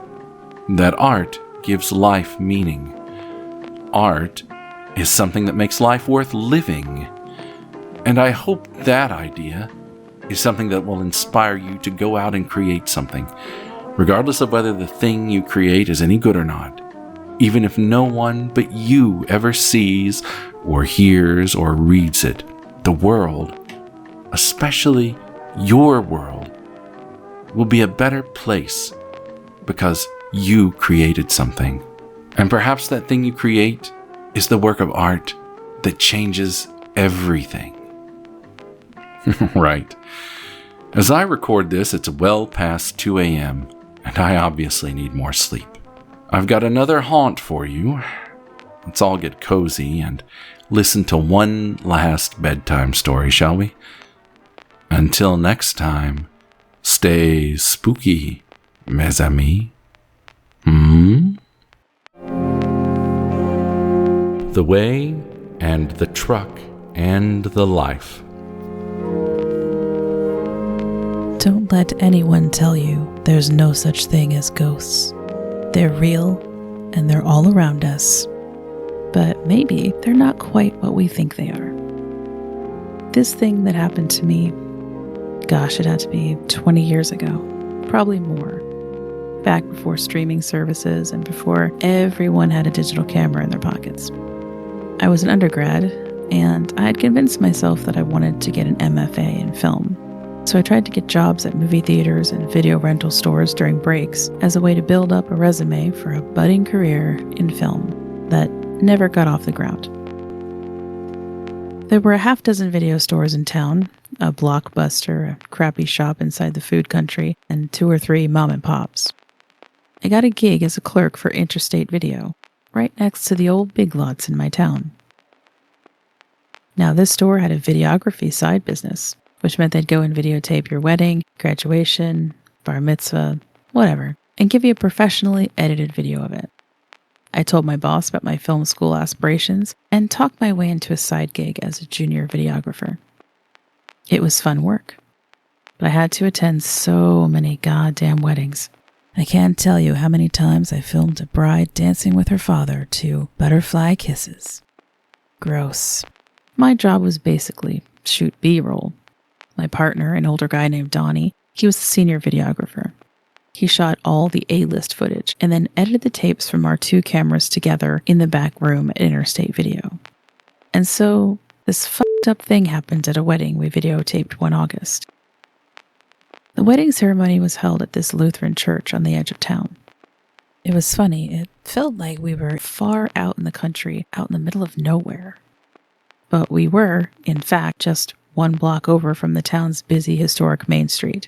that art gives life meaning. Art is something that makes life worth living. And I hope that idea is something that will inspire you to go out and create something, regardless of whether the thing you create is any good or not. Even if no one but you ever sees or hears or reads it, the world, especially your world, will be a better place because you created something. And perhaps that thing you create is the work of art that changes everything. Right. As I record this, it's well past 2 a.m., and I obviously need more sleep. I've got another haunt for you. Let's all get cozy and listen to one last bedtime story, shall we? Until next time, stay spooky, mes amis. The way and the truck and the life. Don't let anyone tell you there's no such thing as ghosts. They're real, and they're all around us. But maybe they're not quite what we think they are. This thing that happened to me, gosh, it had to be 20 years ago. Probably more. Back before streaming services and before everyone had a digital camera in their pockets. I was an undergrad, and I had convinced myself that I wanted to get an MFA in film. So I tried to get jobs at movie theaters and video rental stores during breaks as a way to build up a resume for a budding career in film that never got off the ground. There were a half dozen video stores in town, a Blockbuster, a crappy shop inside the food country, and 2 or 3 mom and pops. I got a gig as a clerk for Interstate Video, right next to the old Big Lots in my town. Now, this store had a videography side business, which meant they'd go and videotape your wedding, graduation, bar mitzvah, whatever, and give you a professionally edited video of it. I told my boss about my film school aspirations and talked my way into a side gig as a junior videographer. It was fun work, but I had to attend so many goddamn weddings. I can't tell you how many times I filmed a bride dancing with her father to Butterfly Kisses. Gross. My job was basically shoot B-roll. My partner, an older guy named Donnie, he was the senior videographer. He shot all the A-list footage and then edited the tapes from our 2 cameras together in the back room at Interstate Video. And so this fucked up thing happened at a wedding we videotaped one August. The wedding ceremony was held at this Lutheran church on the edge of town. It was funny, it felt like we were far out in the country, out in the middle of nowhere. But we were, in fact, just 1 block over from the town's busy historic Main Street.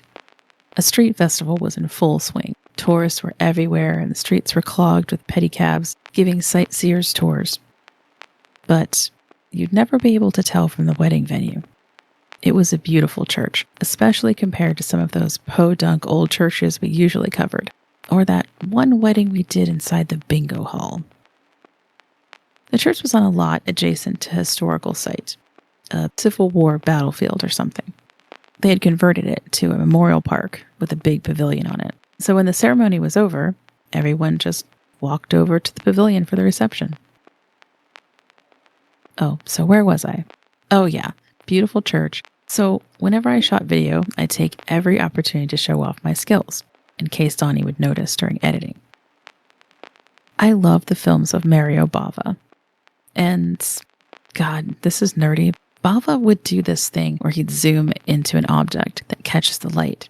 A street festival was in full swing. Tourists were everywhere, and the streets were clogged with pedicabs, giving sightseers tours. But you'd never be able to tell from the wedding venue. It was a beautiful church, especially compared to some of those podunk old churches we usually covered, or that one wedding we did inside the bingo hall. The church was on a lot adjacent to a historical site, a Civil War battlefield or something. They had converted it to a memorial park with a big pavilion on it. So when the ceremony was over, everyone just walked over to the pavilion for the reception. Oh, so where was I? Oh yeah, beautiful church. So whenever I shot video, I take every opportunity to show off my skills, in case Donnie would notice during editing. I love the films of Mario Bava. And, God, this is nerdy. Bava would do this thing where he'd zoom into an object that catches the light,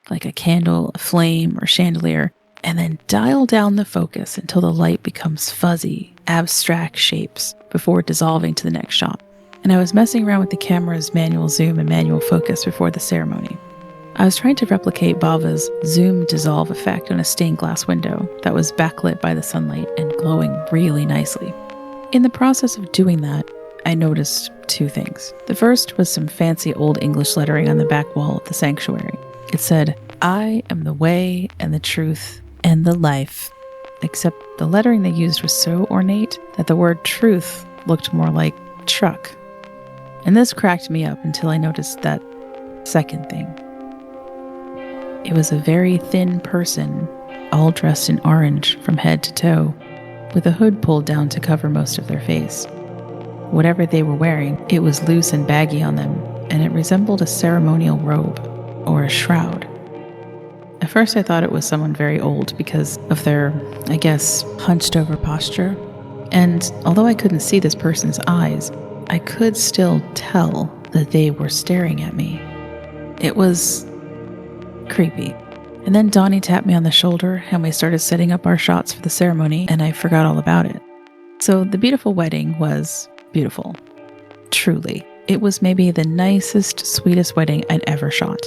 like a candle, a flame, or chandelier, and then dial down the focus until the light becomes fuzzy, abstract shapes before dissolving to the next shot. and I was messing around with the camera's manual zoom and manual focus before the ceremony. I was trying to replicate Bava's zoom dissolve effect on a stained glass window that was backlit by the sunlight and glowing really nicely. In the process of doing that, I noticed two things. The first was some fancy old English lettering on the back wall of the sanctuary. It said, "I am the way and the truth and the life." Except the lettering they used was so ornate that the word truth looked more like truck. And this cracked me up until I noticed that second thing. It was a very thin person, all dressed in orange from head to toe, with a hood pulled down to cover most of their face. Whatever they were wearing, it was loose and baggy on them, and it resembled a ceremonial robe, or a shroud. At first I thought it was someone very old because of their, I guess, hunched over posture. And although I couldn't see this person's eyes, I could still tell that they were staring at me. It was creepy. And then Donnie tapped me on the shoulder and we started setting up our shots for the ceremony, and I forgot all about it. So the beautiful wedding was beautiful. Truly. It was maybe the nicest, sweetest wedding I'd ever shot.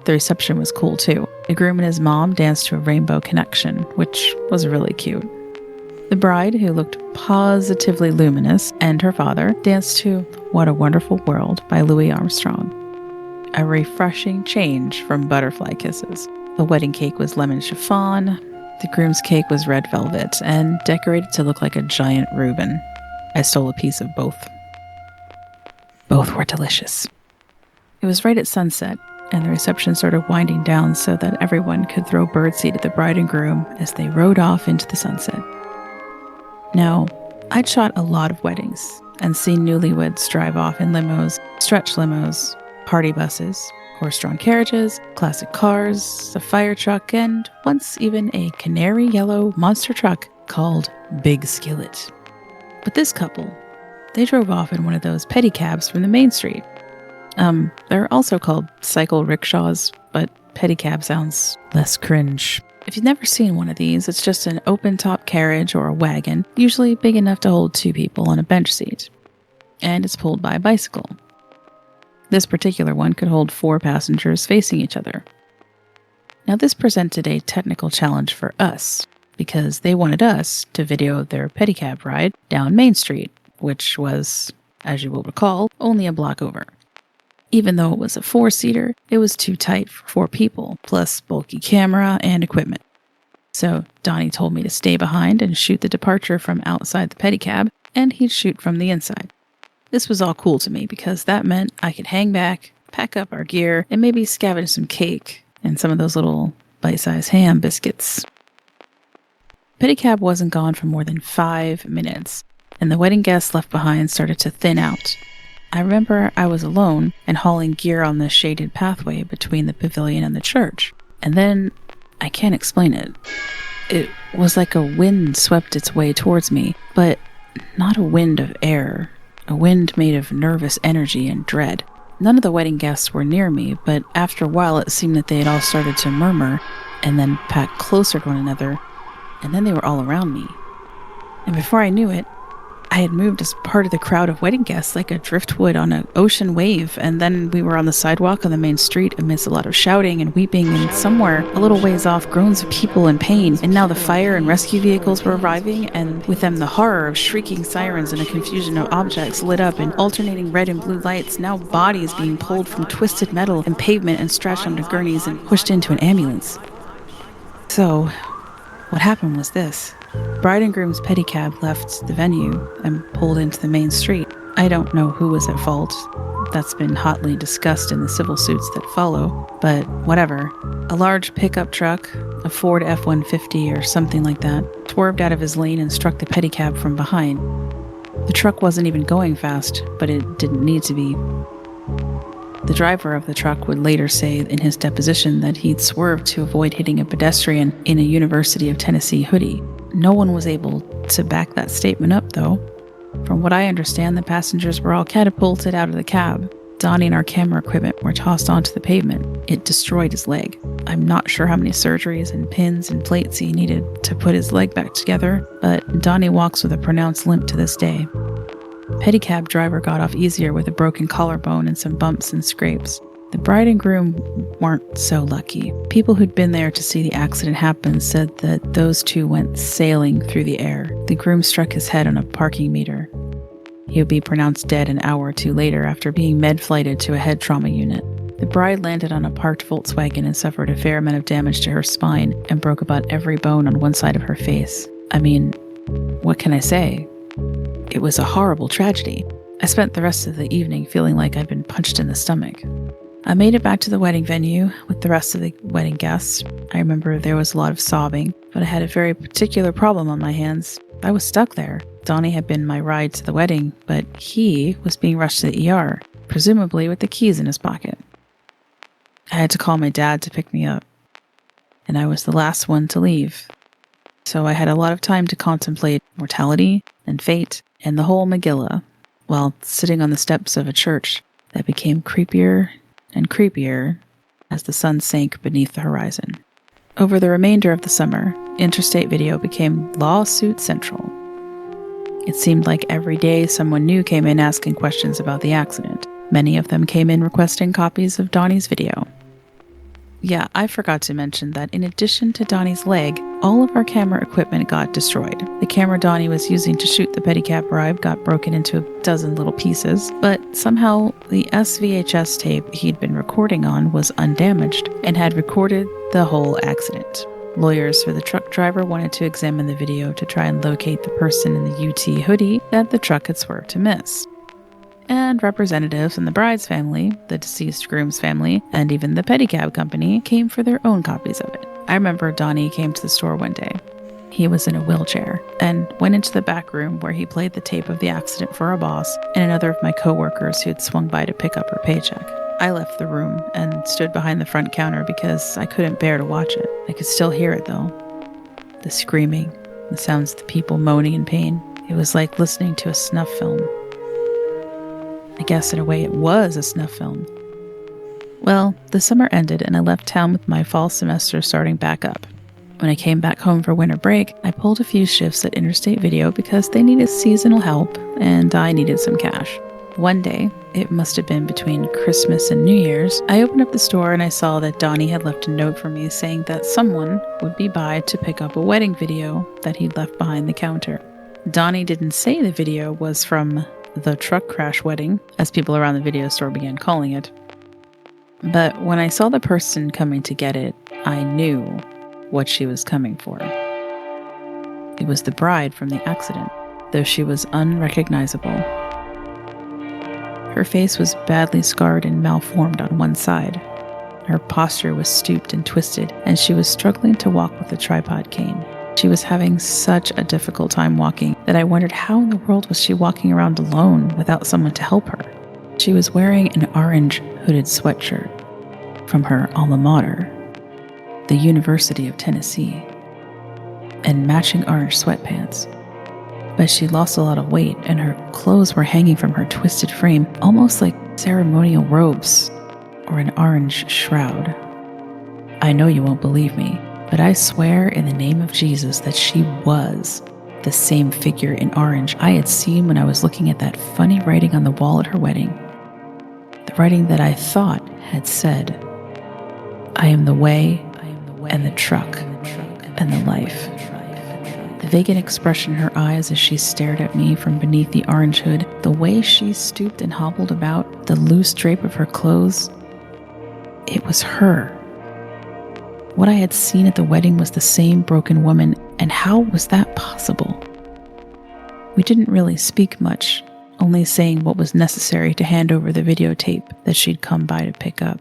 The reception was cool too. The groom and his mom danced to a Rainbow Connection, which was really cute. The bride, who looked positively luminous, and her father danced to What a Wonderful World by Louis Armstrong. A refreshing change from butterfly kisses. The wedding cake was lemon chiffon, the groom's cake was red velvet, and decorated to look like a giant Reuben. I stole a piece of both. Both were delicious. It was right at sunset, and the reception started winding down so that everyone could throw birdseed at the bride and groom as they rode off into the sunset. Now, I'd shot a lot of weddings and seen newlyweds drive off in limos, stretch limos, party buses, horse-drawn carriages, classic cars, a fire truck, and once even a canary yellow monster truck called Big Skillet. But this couple, they drove off in one of those pedicabs from the main street. They're also called cycle rickshaws, but pedicab sounds less cringe. If you've never seen one of these, it's just an open-top carriage or a wagon, usually big enough to hold two people on a bench seat. And it's pulled by a bicycle. This particular one could hold 4 passengers facing each other. Now this presented a technical challenge for us, because they wanted us to video their pedicab ride down Main Street, which was, as you will recall, only a block over. Even though it was a 4-seater, it was too tight for 4 people, plus bulky camera and equipment. So Donnie told me to stay behind and shoot the departure from outside the pedicab, and he'd shoot from the inside. This was all cool to me because that meant I could hang back, pack up our gear, and maybe scavenge some cake and some of those little bite-sized ham biscuits. Pedicab wasn't gone for more than 5 minutes, and the wedding guests left behind started to thin out. I remember I was alone and hauling gear on the shaded pathway between the pavilion and the church. And then, I can't explain it. It was like a wind swept its way towards me, but not a wind of air. A wind made of nervous energy and dread. None of the wedding guests were near me, but after a while it seemed that they had all started to murmur and then pack closer to one another, and then they were all around me. And before I knew it, I had moved as part of the crowd of wedding guests like a driftwood on an ocean wave, and then we were on the sidewalk on the main street amidst a lot of shouting and weeping, and somewhere a little ways off groans of people in pain, and now the fire and rescue vehicles were arriving, and with them the horror of shrieking sirens and a confusion of objects lit up in alternating red and blue lights, now bodies being pulled from twisted metal and pavement and stretched onto gurneys and pushed into an ambulance. So, what happened was this. Bride and groom's pedicab left the venue and pulled into the main street. I don't know who was at fault. That's been hotly discussed in the civil suits that follow, but whatever. A large pickup truck, a Ford F-150 or something like that, swerved out of his lane and struck the pedicab from behind. The truck wasn't even going fast, but it didn't need to be. The driver of the truck would later say in his deposition that he'd swerved to avoid hitting a pedestrian in a University of Tennessee hoodie. No one was able to back that statement up, though. From what I understand, the passengers were all catapulted out of the cab. Donnie and our camera equipment were tossed onto the pavement. It destroyed his leg. I'm not sure how many surgeries and pins and plates he needed to put his leg back together, but Donnie walks with a pronounced limp to this day. Pedicab driver got off easier with a broken collarbone and some bumps and scrapes. The bride and groom weren't so lucky. People who'd been there to see the accident happen said that those two went sailing through the air. The groom struck his head on a parking meter. He would be pronounced dead an hour or two later after being med-flighted to a head trauma unit. The bride landed on a parked Volkswagen and suffered a fair amount of damage to her spine and broke about every bone on one side of her face. I mean, what can I say? It was a horrible tragedy. I spent the rest of the evening feeling like I'd been punched in the stomach. I made it back to the wedding venue with the rest of the wedding guests. I remember there was a lot of sobbing, but I had a very particular problem on my hands. I was stuck there. Donnie had been my ride to the wedding, but he was being rushed to the ER, presumably with the keys in his pocket. I had to call my dad to pick me up, and I was the last one to leave. So I had a lot of time to contemplate mortality and fate and the whole Megillah while sitting on the steps of a church that became creepier and creepier as the sun sank beneath the horizon. Over the remainder of the summer, interstate video became lawsuit central. It seemed like every day someone new came in asking questions about the accident. Many of them came in requesting copies of Donnie's video. Yeah, I forgot to mention that in addition to Donnie's leg, all of our camera equipment got destroyed. The camera Donnie was using to shoot the pedicab ride got broken into a dozen little pieces, but somehow the SVHS tape he'd been recording on was undamaged and had recorded the whole accident. Lawyers for the truck driver wanted to examine the video to try and locate the person in the UT hoodie that the truck had swerved to miss. And representatives from the bride's family, the deceased groom's family, and even the pedicab company came for their own copies of it. I remember Donnie came to the store one day. He was in a wheelchair and went into the back room where he played the tape of the accident for our boss and another of my coworkers who had swung by to pick up her paycheck. I left the room and stood behind the front counter because I couldn't bear to watch it. I could still hear it though. The screaming, the sounds of the people moaning in pain. It was like listening to a snuff film. I guess in a way it was a snuff film. Well, the summer ended and I left town with my fall semester starting back up. When I came back home for winter break, I pulled a few shifts at Interstate Video because they needed seasonal help and I needed some cash. One day, it must have been between Christmas and New Year's, I opened up the store and I saw that Donnie had left a note for me saying that someone would be by to pick up a wedding video that he'd left behind the counter. Donnie didn't say the video was from the truck crash wedding, as people around the video store began calling it. But when I saw the person coming to get it, I knew what she was coming for. It was the bride from the accident, though she was unrecognizable. Her face was badly scarred and malformed on one side. Her posture was stooped and twisted, and she was struggling to walk with a tripod cane. She was having such a difficult time walking that I wondered how in the world was she walking around alone without someone to help her. She was wearing an orange hooded sweatshirt from her alma mater, the University of Tennessee, and matching orange sweatpants. But she lost a lot of weight and her clothes were hanging from her twisted frame, almost like ceremonial robes or an orange shroud. I know you won't believe me, but I swear in the name of Jesus that she was the same figure in orange I had seen when I was looking at that funny writing on the wall at her wedding. The writing that I thought had said, "I am the way and the truck and the life." The vacant expression in her eyes as she stared at me from beneath the orange hood, the way she stooped and hobbled about, the loose drape of her clothes, it was her. What I had seen at the wedding was the same broken woman, and how was that possible? We didn't really speak much, only saying what was necessary to hand over the videotape that she'd come by to pick up.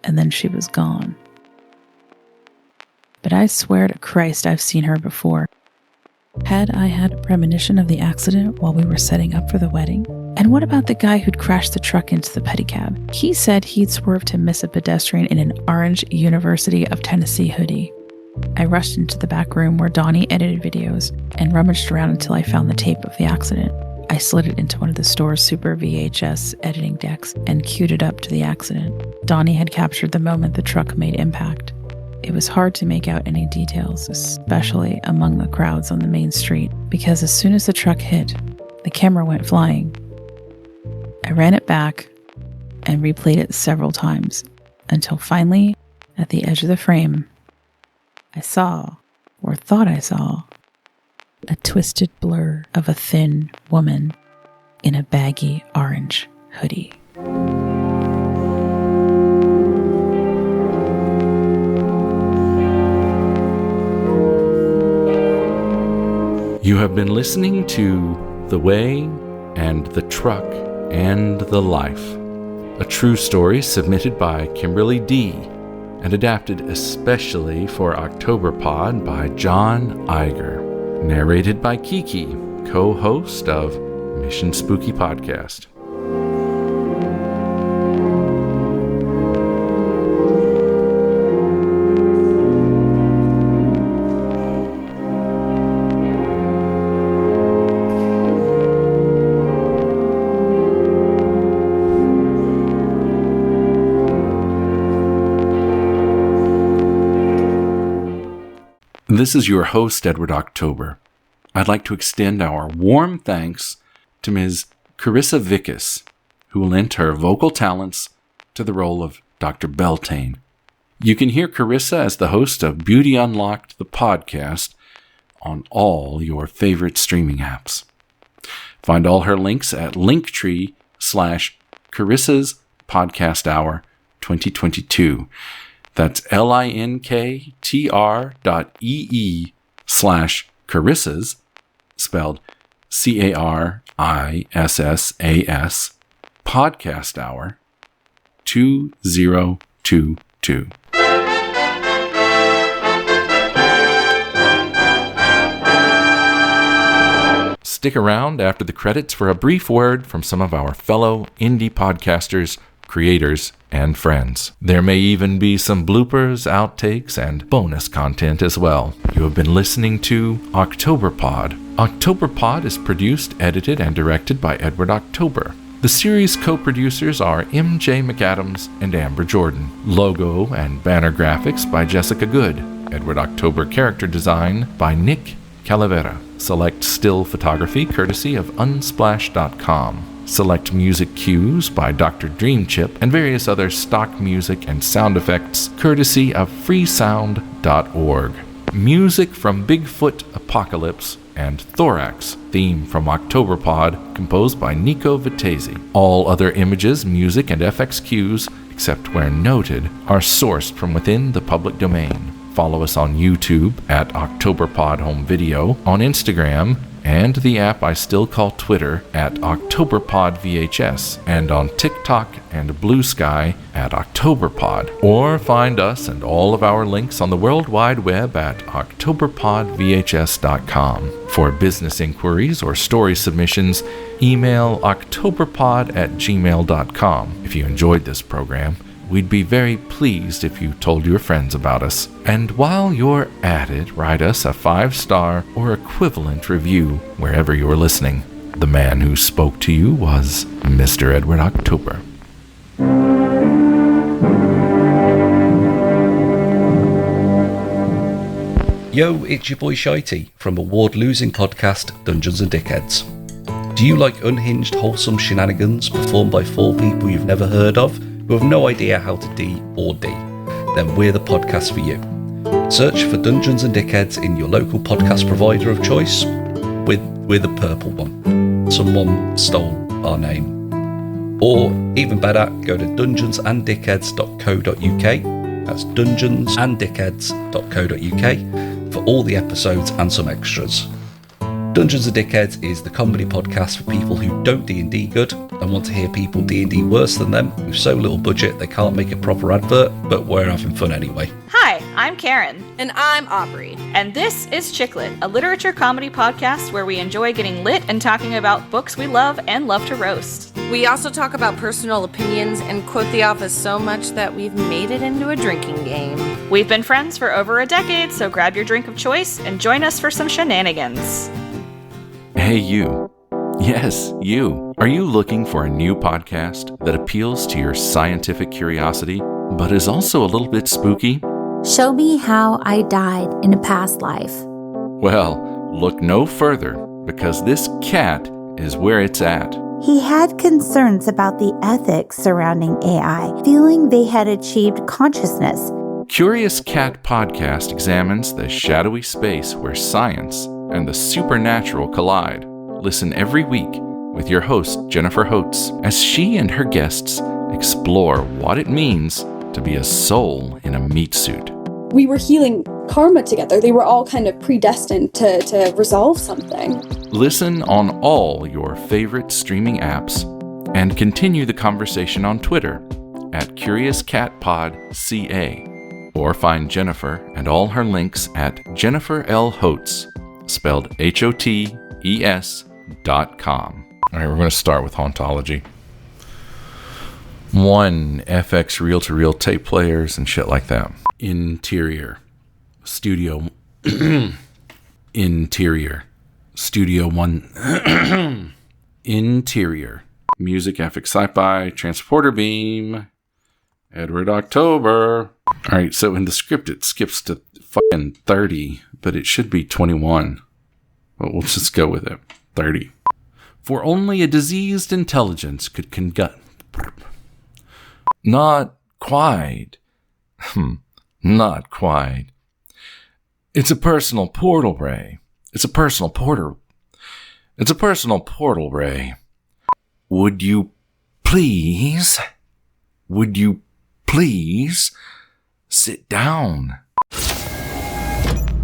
And then she was gone. But I swear to Christ I've seen her before. Had I had a premonition of the accident while we were setting up for the wedding? And what about the guy who'd crashed the truck into the pedicab? He said he'd swerved to miss a pedestrian in an orange University of Tennessee hoodie. I rushed into the back room where Donnie edited videos and rummaged around until I found the tape of the accident. I slid it into one of the store's super VHS editing decks and queued it up to the accident. Donnie had captured the moment the truck made impact. It was hard to make out any details, especially among the crowds on the main street, because as soon as the truck hit, The camera went flying. I ran it back and replayed it several times until finally, at the edge of the frame, I saw, or thought I saw, a twisted blur of a thin woman in a baggy orange hoodie. You have been listening to The Way and the Truck and the Life, a true story submitted by Kimberly D. and adapted especially for Octoberpod by John Iger. Narrated by Kiki, co-host of Mission Spooky Podcast. This is your host, Edward October. I'd like to extend our warm thanks to Ms. Carissa Vickus, who lent her vocal talents to the role of Dr. Beltane. You can hear Carissa as the host of Beauty Unlocked, the podcast, on all your favorite streaming apps. Find all her links at linktree/Carissa's Podcast Hour 2022. That's linktr.ee/Carissas, spelled CARISSAS, Podcast Hour 2022. Stick around after the credits for a brief word from some of our fellow indie podcasters, creators, and friends. There may even be some bloopers, outtakes, and bonus content as well. You have been listening to Octoberpod. Octoberpod is produced, edited, and directed by Edward October. The series co-producers are MJ McAddams and Amber Jordan. Logo and banner graphics by Jessica Good. Edward October character design by Nick Calavera. Select still photography courtesy of unsplash.com. Select music cues by Dr. Dreamchip and various other stock music and sound effects courtesy of freesound.org. Music from Bigfoot Apocalypse and Thorax, theme from Octoberpod, composed by Nico Vitezi. All other images, music, and FX cues, except where noted, are sourced from within the public domain. Follow us on YouTube at Octoberpod Home Video, on Instagram, and the app I still call Twitter at OctoberpodVHS, and on TikTok and Blue Sky at Octoberpod. Or find us and all of our links on the World Wide Web at OctoberpodVHS.com. For business inquiries or story submissions, email octoberpod@gmail.com. If you enjoyed this program, we'd be very pleased if you told your friends about us. And while you're at it, write us a 5-star or equivalent review wherever you're listening. The man who spoke to you was Mr. Edward October. Yo, it's your boy Shitey from award-losing podcast Dungeons and Dickheads. Do you like unhinged, wholesome shenanigans performed by 4 people you've never heard of who have no idea how to D or D? Then we're the podcast for you. Search for Dungeons and Dickheads in your local podcast provider of choice. We're the purple one. Someone stole our name. Or, even better, go to dungeonsanddickheads.co.uk. That's dungeonsanddickheads.co.uk for all the episodes and some extras. Dungeons and Dickheads is the comedy podcast for people who don't D&D good and want to hear people D&D worse than them with so little budget they can't make a proper advert, but we're having fun anyway. Hi, I'm Karen. And I'm Aubrey. And this is Chicklit, a literature comedy podcast where we enjoy getting lit and talking about books we love and love to roast. We also talk about personal opinions and quote the office so much that we've made it into a drinking game. We've been friends for over a decade, so grab your drink of choice and join us for some shenanigans. Hey, you. Yes, you. Are you looking for a new podcast that appeals to your scientific curiosity, but is also a little bit spooky? Show me how I died in a past life. Well, look no further, because this cat is where it's at. He had concerns about the ethics surrounding AI, feeling they had achieved consciousness. Curious Cat Podcast examines the shadowy space where science and the supernatural collide. Listen every week with your host, Jennifer Holtz, as she and her guests explore what it means to be a soul in a meat suit. We were healing karma together. They were all kind of predestined to resolve something. Listen on all your favorite streaming apps and continue the conversation on Twitter at CuriousCatPodCA, or find Jennifer and all her links at Jennifer L. Holtz, spelled HOTES.com. All right, we're going to start with hauntology. 1. FX reel-to-reel tape players and shit like that. Interior. Studio. Interior. Studio 1. Interior. Music, FX Sci-Fi, Transporter Beam, Edward October. Alright, so in the script it skips to fucking 30, but it should be 21. But we'll just go with it. 30. For only a diseased intelligence could conduct... Not quite. Not quite. It's a personal portal ray. It's a personal portal ray. Would you please sit down?